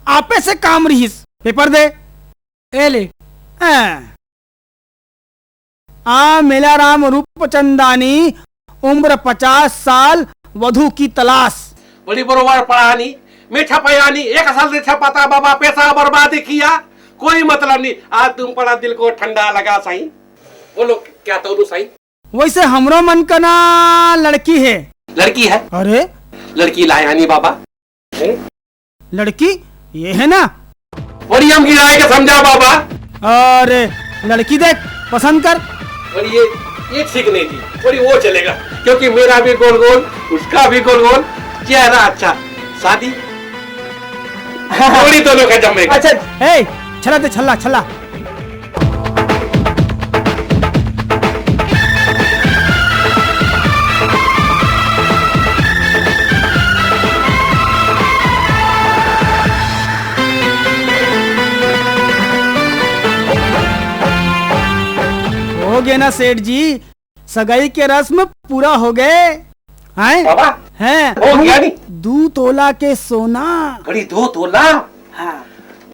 आपे से काम रहीस, पेपर दे। ए ले। मेला राम रूप चंदानी, उम्र 50 साल, वधु की तलाश। बड़ी बरोबर पढ़ानी, मीठा पयानी, 1 साल से छपाता बाबा, पैसा बर्बाद किया, कोई मतलब नहीं। आज तुम पढ़ा, दिल को ठंडा लगा साईं। बोलो क्या तो साईं? वैसे हमरो मन का ना लड़की है। लड़की है? अरे लड़की लाया नहीं बाबा। लड़की ये है ना? बड़ी हम गिराए के समझा बाबा। अरे लड़की देख पसंद कर। और ये ठीक नहीं थी, बड़ी वो चलेगा, क्योंकि मेरा भी गोल गोल, उसका भी गोल गोल, चेहरा अच्छा, शादी थोड़ी दोनों का जमेगा। अच्छा छला दे, छला छला। हो गए ना सेठ जी, सगाई के रस्म पूरा हो गए। हैं बाबा? हैं हो गया नहीं? 2 तोला के सोना। बड़ी 2 तोला? हाँ।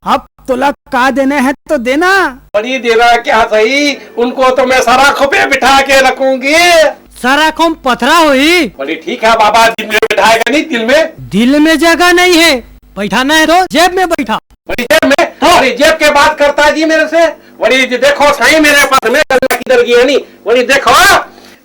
अब तोला का देना है तो देना। बड़ी देना क्या सही, उनको तो मैं सराखों पे बिठा के रखूंगी। सराखों पथरा हुई। बड़ी ठीक है बाबा, दिल में बिठाएगा नहीं, दिल में? दिल में जगह नहीं है, बैठाना है तो जेब में बैठा। बड़ी जेब में? बड़ी जेब के बात करता जी मेरे से। बड़ी देखो सही मेरे पास में गल्ला किधर गई है नी। बड़ी देखो,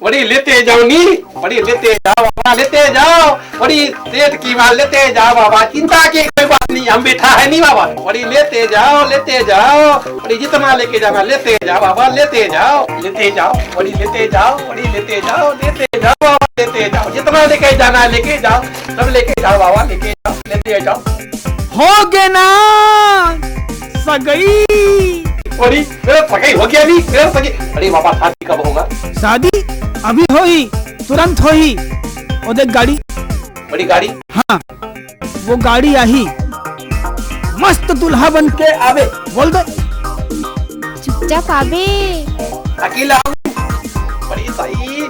बड़ी लेते जाओ नी, बड़ी लेते जाओ बाबा, लेते जाओ। बड़ी सेठ की बात लेते जाओ बाबा, चिंता की कोई बात नहीं, हम बैठा है नहीं बाबा। बड़ी लेते जाओ, लेते जाओ। बड़ी जितना लेके जाना लेते जाओ बाबा, लेते जाओ, लेते जाओ। बड़ी लेते जाओ, बड़ी लेते जाओ, लेते जाओ बाबा, लेते जाओ। जितना लेके जाना लेके जाओ, सब लेके जाओ बाबा, लेके जाओ, लेते जाओ। हो गए ना सगई। अरे मेरा सगाई हो गया नहीं, मेरा सगाई। अरे बाबा शादी कब होगा? शादी अभी होई, तुरंत होई। और देख गाड़ी, बड़ी गाड़ी। हाँ वो गाड़ी आई, मस्त दुल्हा बन के आवे। बोल दो चुपचाप आवे। अकेला बड़ी सही,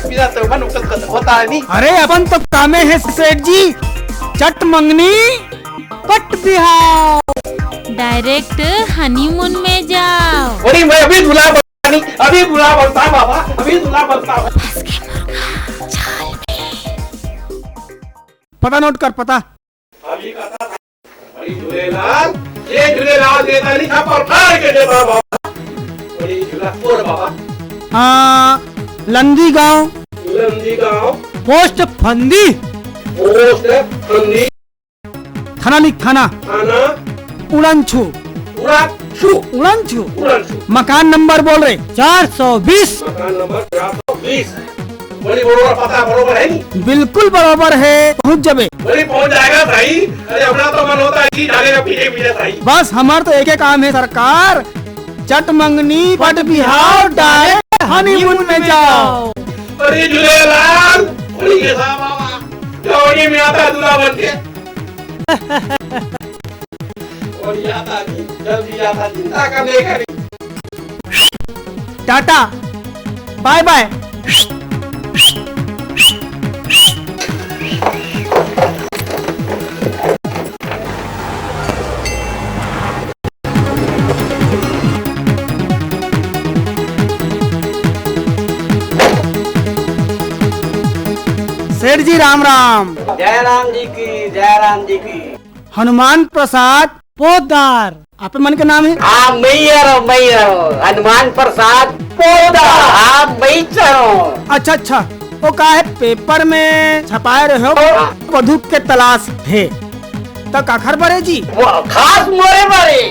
बिना तो मन होता है नहीं। अरे अपन तो कामे है सेठ जी, चट मंगनी पट बिहाव। डायरेक्ट हनीमून में जाओ। अरे मैं अभी दूल्हा बनता नहीं, अभी दूल्हा बनता बाबा, अभी दूल्हा बनता। पता नोट कर, पता। अभी कहता था बड़ी झूलेलाल, ये झूलेलाल देता नहीं था पर फाड़ के देता बाबा। बड़ी झूला बाबा। लंदी गांव, लंदी गांव, पोस्ट फंदी, पोस्ट फंदी, थाना नहीं थाना, थाना उड़नछू, उड़नछू, मकान नंबर बोल रहे 420, मकान नंबर 420। बड़ी बरोबर पता बरोबर है नहीं? बिल्कुल बरोबर है, पहुँच जाबे। बड़ी पहुँच जाएगा भाई। अरे अपना तो मन होता है कि जाने पीछे पीछे भाई। बस हमार तो एक ही काम है सरकार, चट मंगनी पट बिहाव डायरेक्ट हनीमून में जाओ। बड़ी झूलेलाल, बड़ी के साहब बाबा, जवानी में आता दूल्हा बन के। और यादा नहीं, जल्दी यादा, चिंता करने का नहीं। Tata bye bye. Seth ji Ram Ram. जय राम जी की, जय राम जी की। हनुमान प्रसाद पोदार आप मन के नाम है? हाँ मैं हनुमान प्रसाद पोदार। हाँ मैं। अच्छा अच्छा, वो का है पेपर में छपाए रहे हो वधु के तलाश थे, तो का खबर है जी? वो खास मोरे बारे।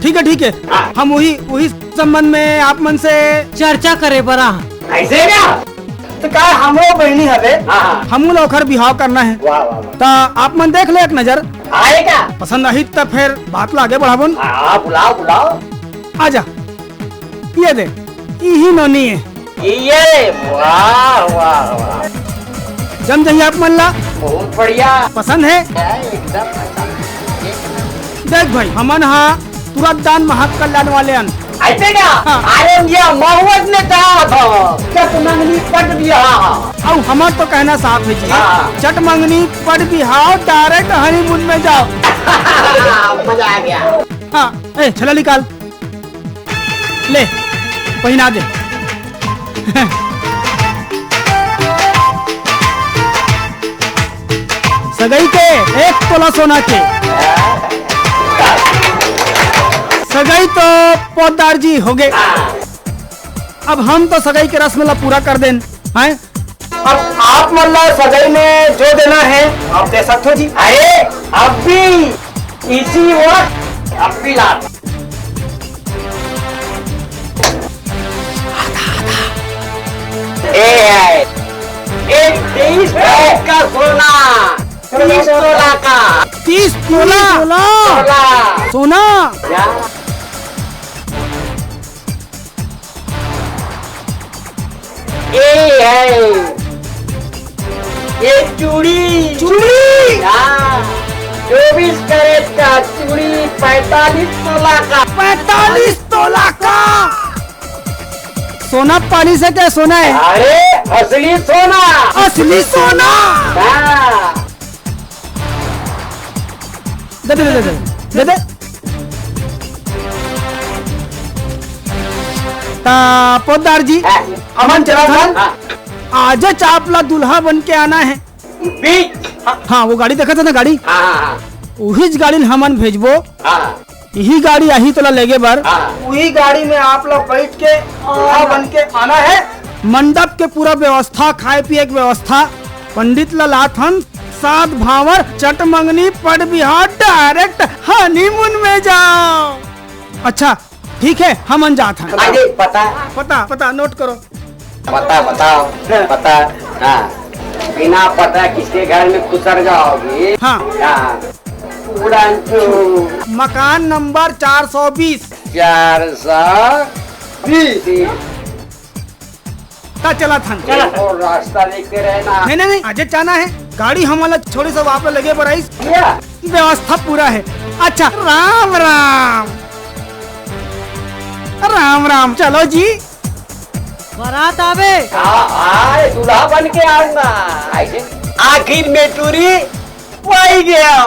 ठीक है, हम वही संबंध में आप मन से चर्चा करे बरा। ऐसे क्या? तो क्या हमरो बहनी हवे? हम लोखर बिहाव करना है, तो आप मन देख ले एक नजर। आएगा पसंद आई तो फिर बात लागे बढ़ावन। बुलाओ बुलाओ। आजा, ये दे, यही नोनी है। ये वाह वाह वाह, जम जाइए आप मन ला। बहुत बढ़िया, पसंद है एकदम। देख भाई, हमन हाँ तुरंत दान महक कल्याण वाले अन। ऐसे क्या? अरे ये महुवत ने कहा था चट मंगनी पट बिहाव। अब हमार तो कहना साफ है जी, चट मंगनी पट बिहाव डायरेक्ट हनीमून में जाओ। मजा आ गया। हाँ, छला निकाल ले, पहना दे। सगाई के 1 तोला सोना के। सगाई तो पोदार जी हो गए, अब हम तो सगाई के रस्म ला पूरा कर दें हैं। अब आप मल्ला सगाई में जो देना है आप दे सकते हो जी। अरे अब भी इसी वक्त अब भी ला। एक 23 का सोना, 30 तोला का। 30 तोला सोना। ये है ये चूड़ी 24 कैरेट का चूड़ी 45 तोला का। 45 तोला का सोना। पानी से क्या सोना है? अरे असली सोना, असली सोना। दे दे दे दे दे दे। पोदार जी, अमन चला था आज चापला दुल्हा बन के आना है। हाँ वो गाड़ी देखा था ना, गाड़ी वही गाड़ी हमन भेजबो। यही गाड़ी यही तोला लेगे बर, वही गाड़ी में आप लोग बैठ के दुल्हा बन के आना है। मंडप के पूरा व्यवस्था, खाए पिए की व्यवस्था, पंडित लाथन, सात भावर, चट मंगनी पट बिहार डायरेक्ट हनीमून में जाओ। अच्छा ठीक है, हम अनजात हैं। पता पता पता नोट करो। पता बताओ पता। हाँ बिना पता किसके घर में खुसर जाओगी। हाँ उड़ान मकान नंबर 420। 420 का चला था चला और रास्ता देखते रहना। नहीं आज जाना है। गाड़ी हमारा छोड़ी सब आप लगे पर व्यवस्था पूरा है। अच्छा राम राम राम राम। चलो जी बारात आवे। दूल्हा बन के आऊंगा। आखिर में टूरी वही गया।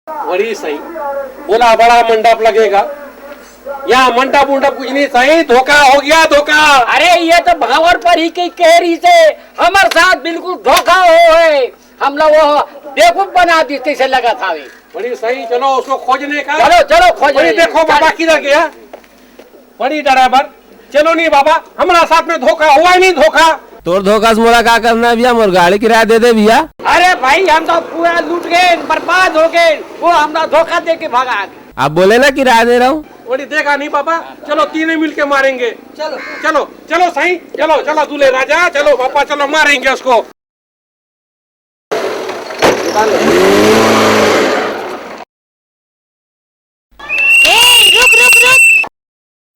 बड़ी सही बोला, बड़ा मंडप लगेगा। यहाँ मंडप उंडप कुछ नहीं सही, धोखा हो गया धोखा। अरे ये तो भावर पर ही की कहरी से हमारे साथ बिल्कुल धोखा हो है। हम लोग वो बेवकूफ बना दी से लगा था। बड़ी सही, चलो उसको खोजने का। चलो चलो खोज। बड़ी देखो बाबा किधर गया। बड़ी ड्राइवर चलो नहीं बाबा, हमारा साथ में धोखा हुआ ही नहीं। धोखा तोर धोखा से मोरा क्या करना भैया, मोर गाड़ी किराया दे दे भैया। अरे भाई हम तो पूरा लूट गए, बर्बाद हो गए। वो हमरा धोखा दे के भागा। आप बोले ना किराया दे रहा हूँ। बड़ी देखा नहीं पापा, चलो तीनों मिल के मारेंगे। चलो चलो चलो सही, चलो चलो दूल्हे राजा, चलो पापा चलो मारेंगे उसको। रुक रुक रुक।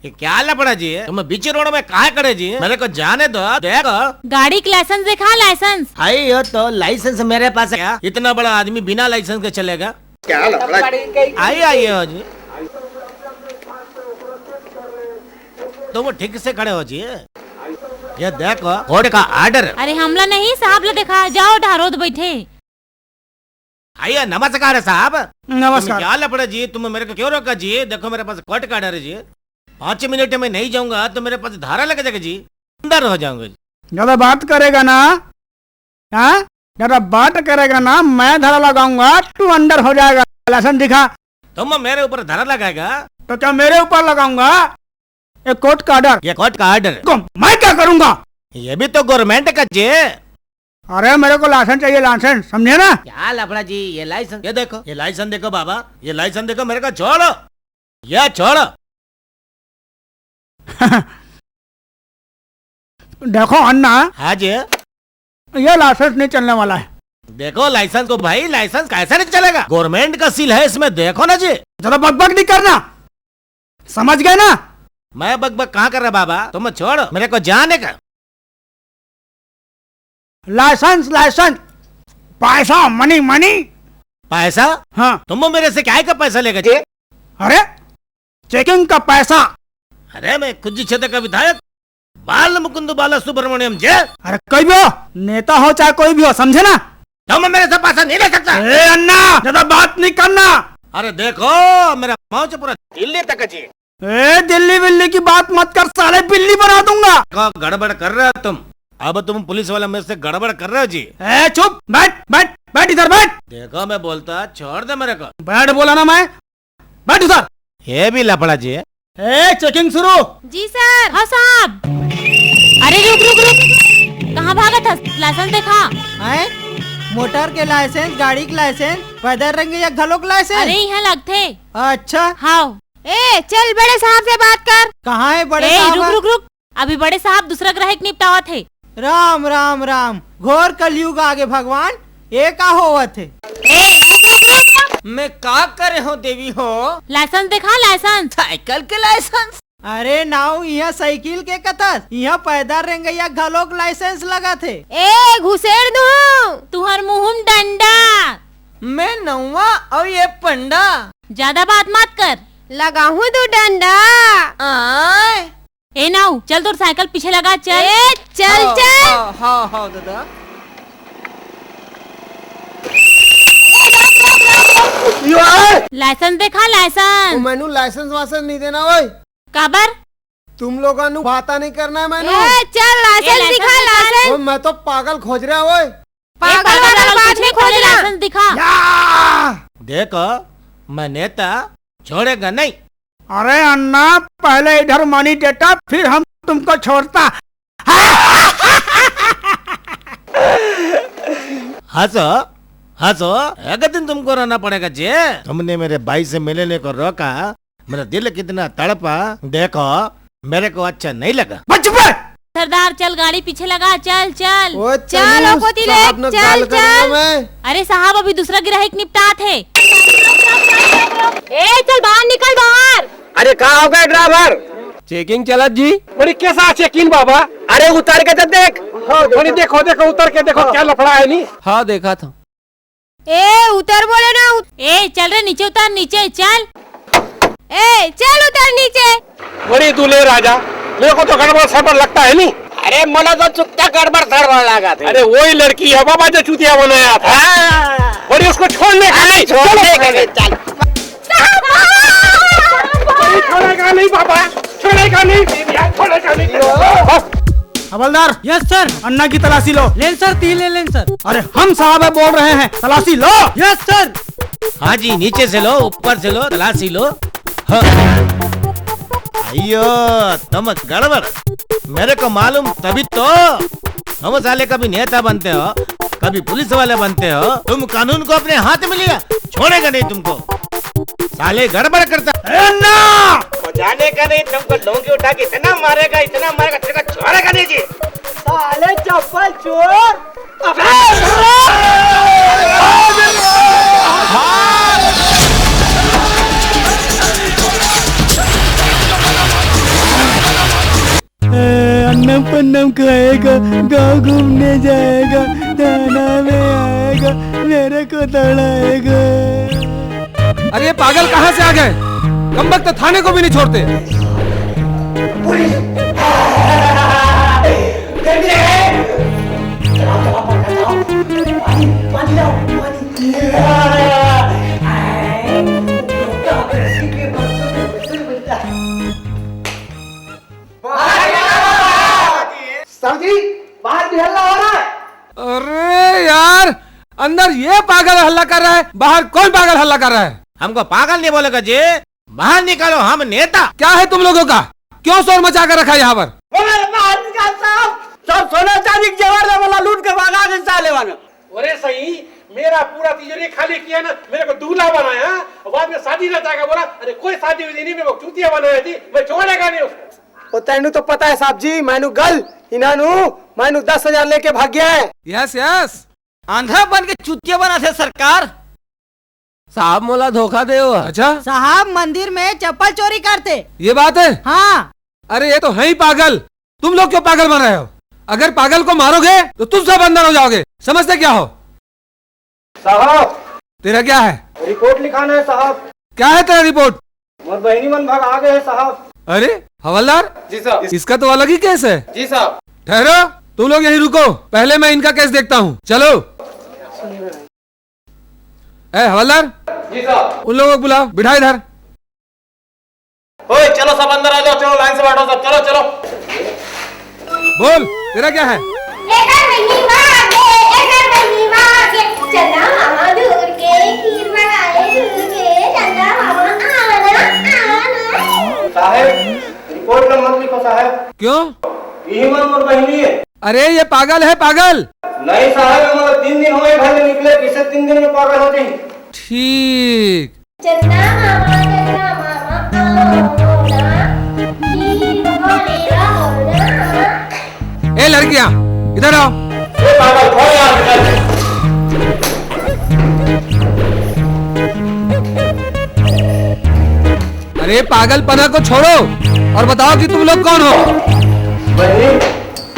ये क्या लपड़ा जी है? तुम बीच रोड में कहाँ खड़े जी? मेरे को जाने दो। देखो गाड़ी का लाइसेंस दिखा। लाइसेंस आई हो तो लाइसेंस मेरे पास है। क्या इतना बड़ा आदमी बिना लाइसेंस के चलेगा? क्या लफड़ा? आई हो जी, तुम ठीक से खड़े हो जी। ये देखो कोर्ट का ऑर्डर। अरे हमला नहीं साहब ला देखा। जाओ ढारोद बैठे। आइए नमस्कार है साहब। नमस्कार। क्या लपड़ा जी, तुम मेरे को क्यों रोका जी? देखो मेरे पास कोर्ट का ऑर्डर है जी। 5 मिनट में नहीं जाऊंगा तो मेरे पास धारा लग जाएगा जी, अंदर हो जाऊंगा जी। ज्यादा बात करेगा ना, हाँ ज्यादा बात करेगा ना, मैं धारा लगाऊंगा तू अंदर हो जाएगा। लाइसेंस दिखा। तुम मेरे ऊपर धारा लगाएगा तो क्या मेरे ऊपर लगाऊंगा? एक कोर्ट का ऑर्डर। ये कोर्ट का ऑर्डर मैं क्या करूंगा? ये भी तो गवर्नमेंट का जी। अरे मेरे को लाइसेंस चाहिए, लाइसेंस, समझे ना? क्या लफड़ा जी? ये लाइसेंस, ये देखो, ये लाइसेंस देखो बाबा, ये लाइसेंस देखो। मेरे को छोड़ो, ये छोड़ो। देखो अन्ना। हाँ जी, ये लाइसेंस नहीं चलने वाला है। देखो लाइसेंस को भाई, लाइसेंस कैसे नहीं चलेगा? गवर्नमेंट का सील है इसमें, देखो ना जी। ज्यादा बकबक नहीं करना, समझ गए ना? मैं बकबक कहाँ कर रहा बाबा, तुम छोड़ो, मेरे को जाने का। लाइसेंस लाइसेंस, पैसा, मनी मनी। पैसा? हाँ। तुम मेरे से क्या का पैसा लेगा जी? अरे चेकिंग का पैसा। अरे मैं कुछ क्षेत्र का विधायक बाल मुकुंद बाला सुब्रमण्यम जी। अरे कोई भी हो, नेता हो चाहे कोई भी हो, समझे ना? तुम मेरे से पैसा नहीं ले सकता। ए अन्ना, ज्यादा बात नहीं करना। अरे देखो मेरा पहुंच पूरा दिल्ली तक जी। ए दिल्ली बिल्ली की बात मत कर, साले बिल्ली बना दूंगा। गड़बड़ कर रहे हो तुम, अब तुम पुलिस वाले मेरे से गड़बड़ कर रहे हो जी। ए चुप, बैठ बैठ बैठ इधर बैठ। देखो मैं बोलता, छोड़ दे मेरे को। बैठ बोला ना मैं, बैठ उधर। ये भी लफड़ा जी। ए चेकिंग शुरू। जी सर। हाँ साहब। अरे रुक रुक रुक, कहाँ भागा था? लाइसेंस देखा है? मोटर के लाइसेंस, गाड़ी के लाइसेंस, पैदल रंग या घलों के लाइसेंस? अरे यहाँ लगते। अच्छा हाँ। ए चल बड़े साहब से बात कर। कहाँ है बड़े ए, साहब? रुक रुक रुक, अभी बड़े साहब दूसरा ग्राहक निपटावा थे। राम राम राम, घोर कलयुग आगे भगवान, ये का होवा थे? मैं का करे हो देवी हो? लाइसेंस दिखा, लाइसेंस। साइकिल के लाइसेंस? अरे नाउ यहाँ साइकिल के कथस, यहाँ पैदल रेंगैया घलोक लाइसेंस लगा थे। ए घुसेड़ दू तुहर मुँह डंडा। मैं नौवा और ये पंडा। ज्यादा बात मत कर, लगाऊं तू डंडा। ए नाउ चल, तो साइकिल पीछे लगा, चल। चल चल। हाँ हाँ दादा। लाइसेंस देखा, लाइसेंस। मैनू लाइसेंस वाइसेंस नहीं देना ओए। काबर? तुम लोगों ने बाता नहीं करना है मैनू। चल लाइसेंस दिखा, लाइसेंस। मैं तो पागल खोज रहा ओए। पागल वाला बात नहीं खोज, लाइसेंस दिखा। देखो मैं नेता छोड़ेगा नहीं। अरे अन्ना, पहले इधर मनी देता, फिर हम तुमको छोड़ता। हंसो हंसो, एक दिन तुमको रहना पड़ेगा जी। तुमने मेरे भाई से मिलने को रोका, मेरा दिल कितना तड़पा, देखो मेरे को अच्छा नहीं लगा। सरदार चल, गाड़ी पीछे लगा, चल चल चल ओकोती ले, चल चल। अरे साहब अभी दूसरा ग्राहक निपटा थे। ए चल बाहर निकल बाहर। अरे कहाँ हो गए ड्राइवर? चेकिंग चलत जी। बड़ी कैसा चेकिंग बाबा? अरे उतार के तो देख। बड़ी देखो देखो उतर के देखो क्या लफड़ा है नहीं। हाँ देखा था। ए उतर बोले ना। ए चल रे नीचे उतर, नीचे चल। ए चल उतर नीचे। बड़ी दूल्हे राजा, मेरे को तो गड़बड़ सड़बड़ लगता है नहीं। अरे मला तो चुकता गड़बड़ सड़बड़ लगा था। अरे वही लड़की है बाबा जो चूतिया बनाया था। बड़ी उसको छोड़ने का नहीं, चल छोड़ेगा नहीं बाबा, छोड़ेगा नहीं, छोड़ेगा नहीं। हवलदार। Yes sir. अन्ना की तलाशी लो। लेन सर, 3 लेन सर। अरे हम साहब बोल रहे हैं, तलाशी लो। Yes sir. हाँ जी, नीचे से लो, ऊपर से लो, तलाशी लो। हाँ। अयो तुम गड़बड़, मेरे को मालूम तभी तो। हम साले कभी नेता बनते हो, कभी पुलिस वाले बनते हो, तुम कानून को अपने हाथ में लिया, छोड़ेगा नहीं तुमको। साले गड़बड़ करता जाने का नहीं, तुमको डोंगी उठा के इतना मारेगा तेरे को छोड़ेगा नहीं जी। साले चप्पल चोर। अन्नम पन्नम खाएगा, गाँव घूमने जाएगा, थाना में आएगा, मेरे को तड़ाएगा। अरे ये पागल कहाँ से आ गए? कम वक्त थाने को भी नहीं छोड़ते। बाहर भी हल्ला हो रहा है। अरे यार, अंदर ये पागल हल्ला कर रहा है, बाहर कौन पागल हल्ला कर रहा है? हमको पागल नहीं बोलेगा जी, बाहर निकालो, हम नेता। क्या है तुम लोगों का? क्यों शोर मचा कर रखा है यहाँ पर? सब सोना चांदी जवाहर वाला लूट के भागा के साले वाला। अरे सही, मेरा पूरा तिजोरी खाली किया ना, मेरे को दूल्हा बनाया, बाद में शादी न जाएगा बोला। अरे कोई शादी विधि नहीं, मेरे को चूतिया बनाई थी, मैं छोड़ेगा नहीं उसको। तेनू तो पता है साहब जी, मैनू गल मैनू 10,000 लेके भाग गया है। यस यस, आंधा बन के चुतिया बना थे सरकार। साहब मोला धोखा दे। अच्छा साहब मंदिर में चप्पल चोरी करते। ये बात है? हाँ। अरे ये तो है ही पागल। तुम लोग क्यों पागल बन रहे हो? अगर पागल को मारोगे तो तुम सब अंदर हो जाओगे। समझते क्या हो? साहब तेरा क्या है? रिपोर्ट लिखाना है साहब। क्या है तेरा रिपोर्ट? मोर बहनी मन भाग आ गए हैं साहब। अरे हवलदार जी साहब। इसका तो अलग ही केस है। जी साहब। ठहरो, तुम लोग यहीं रुको, पहले मैं इनका केस देखता हूँ। चलो। ए हवलदार। जी साहब। उन लोगों को बुलाओ, बिठा इधर। ओए चलो सब अंदर आ जाओ, चलो लाइन से बैठो सब, चलो चलो। बोल तेरा क्या है? साहब रिपोर्ट में मत लिखो साहब। क्यों? यही मन बहनी है। अरे ये पागल है, पागल नहीं साहब, मतलब 3 दिन हुए घर में निकले, किसे 3 दिन में पागल होते हैं। ठीक। ए लड़कियां इधर आओ। अरे पागलपना को छोड़ो और बताओ कि तुम लोग कौन हो?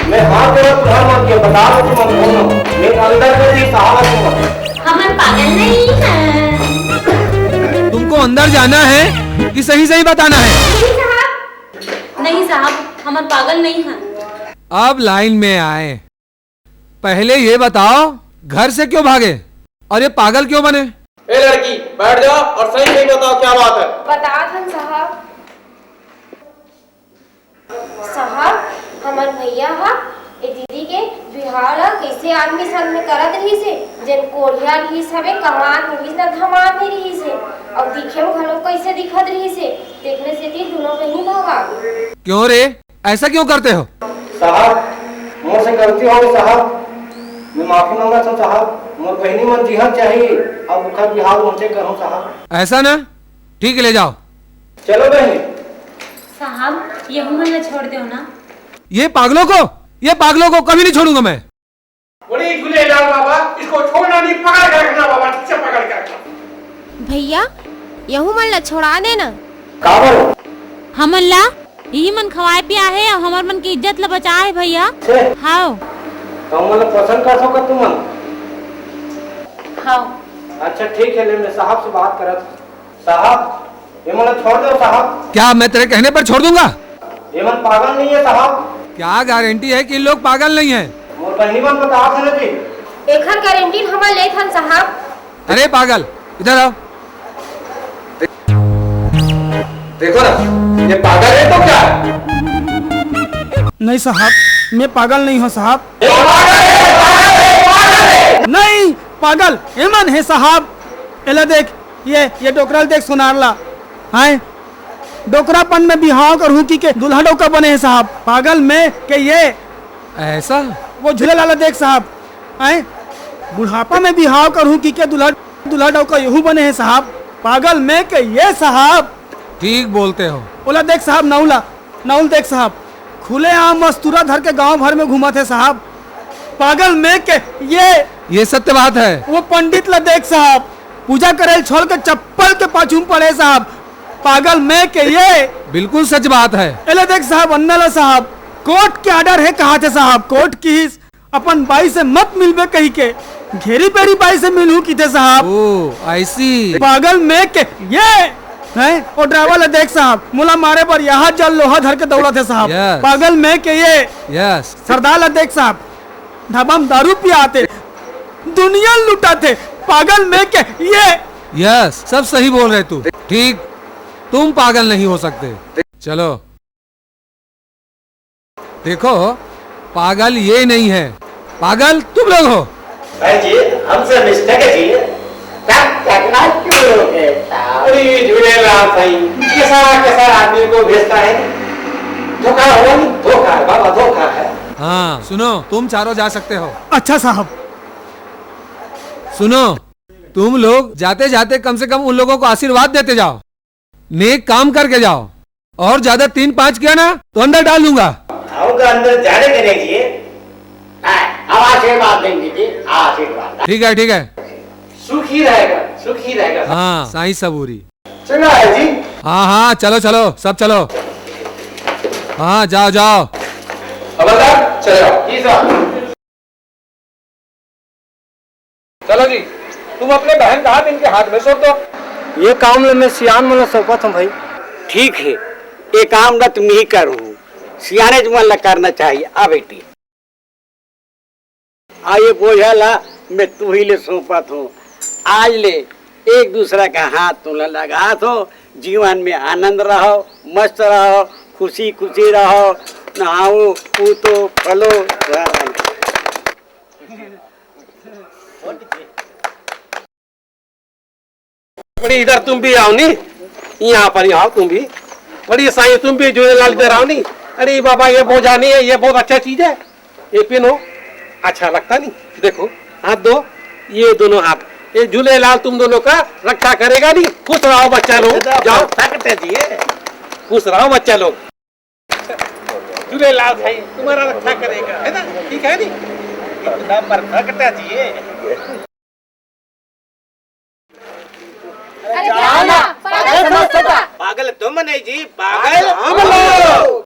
मैं हाथ में प्रधानमंत्री के बता दो तुम कौन हो। मैं अंदर से साहब हूं। हम पागल नहीं हैं। तुमको अंदर जाना है कि सही सही बताना है? नहीं साहब, हम पागल नहीं हैं। अब लाइन में आए। पहले ये बताओ घर से क्यों भागे और ये पागल क्यों बने? ए लड़की बैठ जाओ और सही सही बताओ क्या बात है। बता थन साहब। साहब हमार भैया हा ए दीदी के बिहार कैसे आदमी संग में करत रही से, जन कोढ़िया रही हवे, कमान रही ना धमान में रही से, अब दिखे घलो कैसे दिखत रही से, देखने से कि दोनों कहीं भागा। क्यों रे, ऐसा क्यों करते हो? साहब मुझसे गलती हो गई साहब, मैं माफी मांगा था साहब, मोर बहनी मन जीहत चाहिए, अब उसका बिहार मुझसे करूं साहब। ऐसा ना, ठीक है ले जाओ। चलो बहनी। साहब ये हमला छोड़ दो ना। ये पागलों को कभी नहीं छोड़ूंगा मैं। बड़ी झूलेलाल बाबा, इसको छोड़ना नहीं, पकड़ के रखना बाबा, ठीक से पकड़ के रखना। भैया यहू मन ला छोड़ा दे ना। हमन ला यही मन खवाए पिया है और हमार मन की इज्जत ला बचा है भैया। हाँ तुम मन पसंद कर सको तुम मन। हाँ अच्छा ठीक है, ले मैं साहब से बात करत। साहब ये मन छोड़ दो साहब। क्या मैं तेरे कहने पर छोड़ दूंगा? ये मन पागल नहीं है साहब। क्या गारंटी है कि इन लोग पागल नहीं है? मोर बहनी मन बता थे जी। एखर गारंटी हमार ले थन साहब। अरे पागल इधर आओ। देखो ना, ये पागल है तो क्या? नहीं साहब, मैं पागल नहीं हूँ साहब। नहीं पागल एमन है साहब। एला देख, ये डोकराल देख सुनारला है, डोकरापन में बिहाव कर हुकी के दुल्हा डोका बने हैं साहब। पागल में के ये ऐसा वो झूले लाला देख साहब है, बुढ़ापा में बिहाव कर हुकी के दुल्हा डोका यहू बने हैं साहब। पागल में के ये साहब। ठीक बोलते हो। बोला देख साहब, नौल देख साहब, खुले आम मस्तूरा धर के गांव भर में घूमा थे साहब। पागल में के ये सत्य बात है। वो पंडित ला देख साहब, पूजा करे छोड़ के चप्पल के पाछू पड़े साहब। पागल में के ये बिल्कुल सच बात है। एले देख साहब, अन्ना ला साहब, कोर्ट के आर्डर है कहा थे साहब, कोर्ट की अपन बाई से मत मिलबे कही के घेरी पेरी बाई से मिलू की थे साहब। ओ ऐसी। पागल में के ये है, और ड्राइवर ला देख साहब, मुला मारे पर यहाँ जल लोहा धर के दौड़ा थे साहब। Yes. पागल में के ये यस। सरदार ला देख साहब, ढाबा में दारू पिया आते, दुनिया लुटाते। पागल में के ये यस, सब सही बोल रहे तू। ठीक, तुम पागल नहीं हो सकते। चलो देखो, पागल ये नहीं है, पागल तुम लोग हो। भाई जी हमसे मिस्टेक है जी। झूलेलाल भाई, कैसा आदमी को भेजता है, धोखा होगा नहीं, धोखा है बाबा, धोखा है। हाँ सुनो, तुम चारों जा सकते हो। अच्छा साहब। सुनो, तुम लोग जाते जाते कम से कम उन लोगों को आशीर्वाद देते जाओ, नेक काम करके जाओ, और ज्यादा 3-5 किया ना तो अंदर डाल दूंगा। आऊंगा अंदर जाने के लिए अब आशीर्वाद देंगे जी, आशीर्वाद। ठीक है ठीक है, सुखी रहेगा, सुखी रहेगा। हाँ साईं सबूरी। चलो है जी। हाँ चलो चलो सब चलो। हाँ जाओ जाओ। खबरदार चलो जी साहब। चलो जी, तुम अपने बहन का हाथ इनके हाथ में सौंप दो। ये काम मैं सियान मन सौंपत हूँ भाई। ठीक है, ये काम ना तुम ही करूँ, सियाने जुमन ला करना चाहिए। आ बेटी, आइए बोझा ला मैं तू ही ले सौंपत हूँ। आज ले एक दूसरा का हाथ तुम लगा दो, जीवन में आनंद रहो, मस्त रहो, खुशी खुशी रहो, नहाओ पूतो फलो। बड़ी इधर तुम भी आओ नी, यहाँ पर आओ तुम भी। बड़ी साईं तुम भी झूलेलाल इधर आओ नी। अरे बाबा ये बोझा नहीं है, ये बहुत अच्छा चीज है, ये पिनो अच्छा लगता नहीं। देखो हाथ दो, ये दोनों हाथ, ये झूलेलाल तुम दोनों का रक्षा करेगा नहीं। खुश रहो बच्चा लोग, जाओ खुश रहो बच्चा लोग। झूलेलाल भाई तुम्हारा रक्षा करेगा, है ना? ठीक है नी, इतना परफेक्ट है जी। पागल तुम नहीं जी, पागल हम लोग।